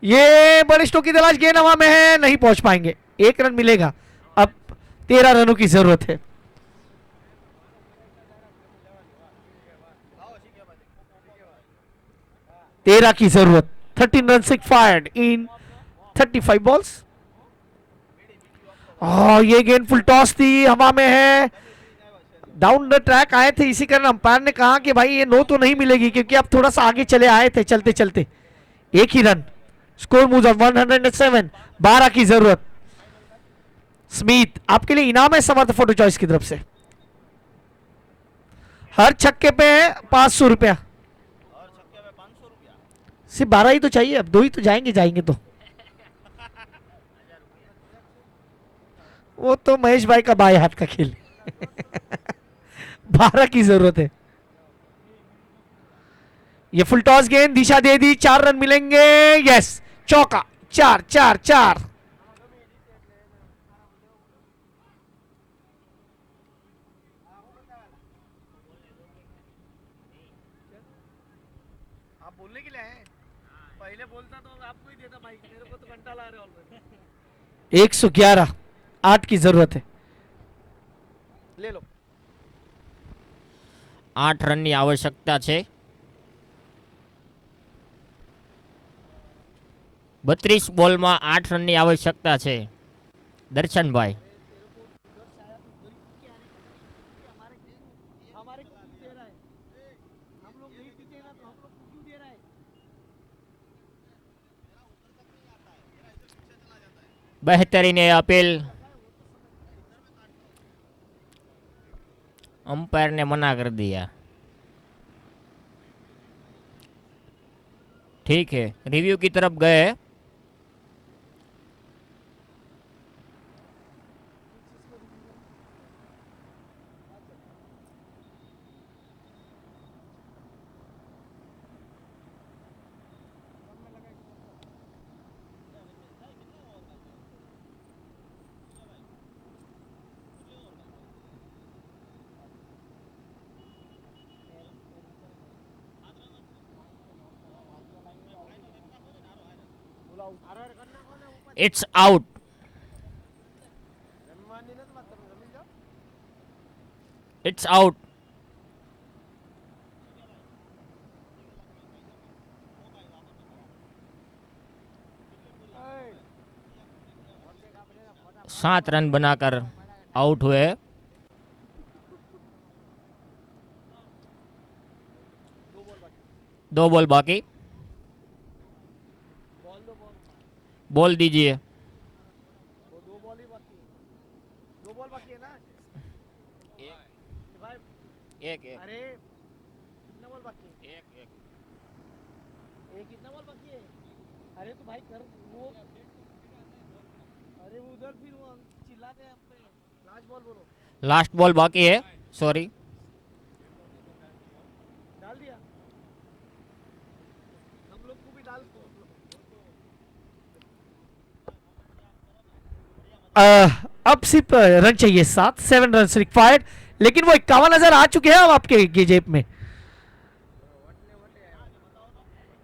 ये बड़े स्टोक की तलाश, गेंद हवा में है, नहीं पहुंच पाएंगे। 1 रन मिलेगा। अब 13 रनों की जरूरत है। 13 की जरूरत। 13 रन रिक्वायर्ड इन 35 बॉल्स। ये गेंद फुल टॉस थी, हवा में है, डाउन द ट्रैक आए थे, इसी कारण अंपायर ने कहा कि भाई ये नो तो नहीं मिलेगी, क्योंकि अब थोड़ा सा आगे चले आए थे चलते चलते। 1 ही रन। Score moves on 107। 12 की जरूरत। स्मिथ आपके लिए इनाम है समर्थ फोटो चॉइस की तरफ से। हर छक्के पे 500 रुपया। सिर्फ 12 ही तो चाहिए, अब 2 ही तो जाएंगे तो। वो तो महेश भाई का बाएं हाथ का खेल। 12 की जरूरत है। ये फुल टॉस गेंद दिशा दे दी, 4 रन मिलेंगे। यस चौका। 4 4 4। आप बोलने के लिए आए? पहले बोलता तो आपको ही देता भाई, मेरे को तो घंटा ला रहे ऑलरेडी। 111। 8 की जरूरत है। ले लो। 8 રનની આવશ્યકતા છે। 32 બોલમાં 8 રનની આવશ્યકતા છે। દર્શનભાઈ हमारे को क्यों दे रहा है? हम लोग नहीं पीते ना, तो हम लोग को क्यों दे रहा है? બેહતરીને અપીલ अंपायर ने मना कर दिया। ठीक है, रिव्यू की तरफ गए। It's out. It's out. सात रन बनाकर आउट हुए। दो बॉल बाकी। बॉल दीजिए। दो बॉल ही बाकी है। 2 बॉल बाकी है ना? एक एक अरे कितना बॉल बाकी है? एक कितना बॉल बाकी है? अरे तो भाई कर वो। अरे वो उधर फिर वो चिल्लाते हैं हम पे। लास्ट बॉल बोलो। लास्ट बॉल बाकी है। सॉरी। डाल दिया। हम लोग को भी डाल दो। अब सिर्फ रन चाहिए 7 रन रिक्वायर्ड, लेकिन वो 51,000 आ चुके हैं अब आपके जेब में।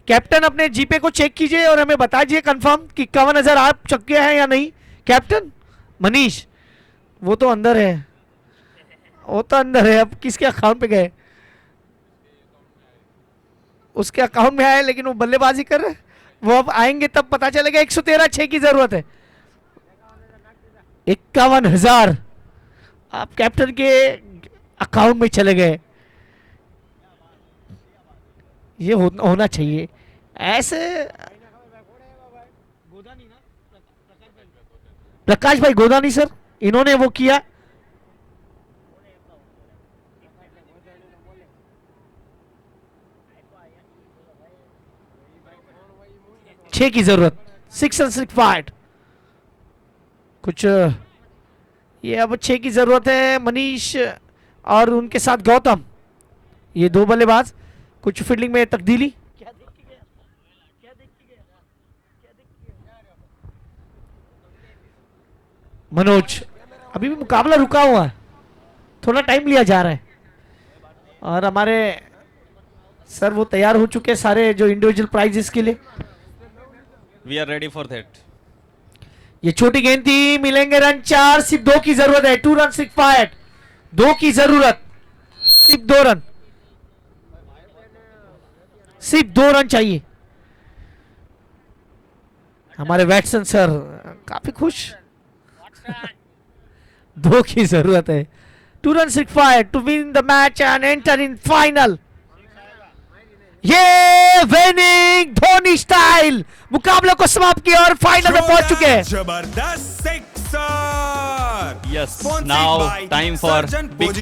कैप्टन अपने जीपे को चेक कीजिए और हमें बताइए कंफर्म कि 51,000 आ चुके हैं या नहीं। कैप्टन मनीष वो तो अंदर है, वो तो अंदर है। अब किसके अकाउंट पे गए? उसके अकाउंट में आए, लेकिन वो बल्लेबाजी कर रहे हैं। वो अब आएंगे तब पता चलेगा। 113 की जरूरत है। 51,000 आप कैप्टन के अकाउंट में चले गए। ये होना चाहिए ऐसे। गोदानी ना? प्रकाश भाई गोदानी सर, इन्होंने वो किया। छह की जरूरत। 6 रन रिक्वायर्ड। कुछ ये अब 6 की जरूरत है। मनीष और उनके साथ गौतम, ये 2 बल्लेबाज। कुछ फील्डिंग में तब्दीली। क्या देख के गया? क्या देख के गया? क्या देख के गया? मनोज अभी भी मुकाबला रुका हुआ है, थोड़ा टाइम लिया जा रहा है। और हमारे सर वो तैयार हो चुके हैं सारे जो इंडिविजुअल प्राइजेस के लिए। We are ready for that. ये छोटी गेंद थी, मिलेंगे रन 4, सिर्फ 2 की जरूरत है। 2 रन रिक्वायर्ड, 2 की जरूरत, सिर्फ 2 रन, सिर्फ 2 रन चाहिए। हमारे वैटसन सर काफी खुश। 2 की जरूरत है। 2 run required to win the match and enter in final. ये विनिंग धोनी स्टाइल मुकाबले को समाप्त किया और फाइनल में पहुंच चुके हैं। जबरदस्त sixer. Yes, now time for big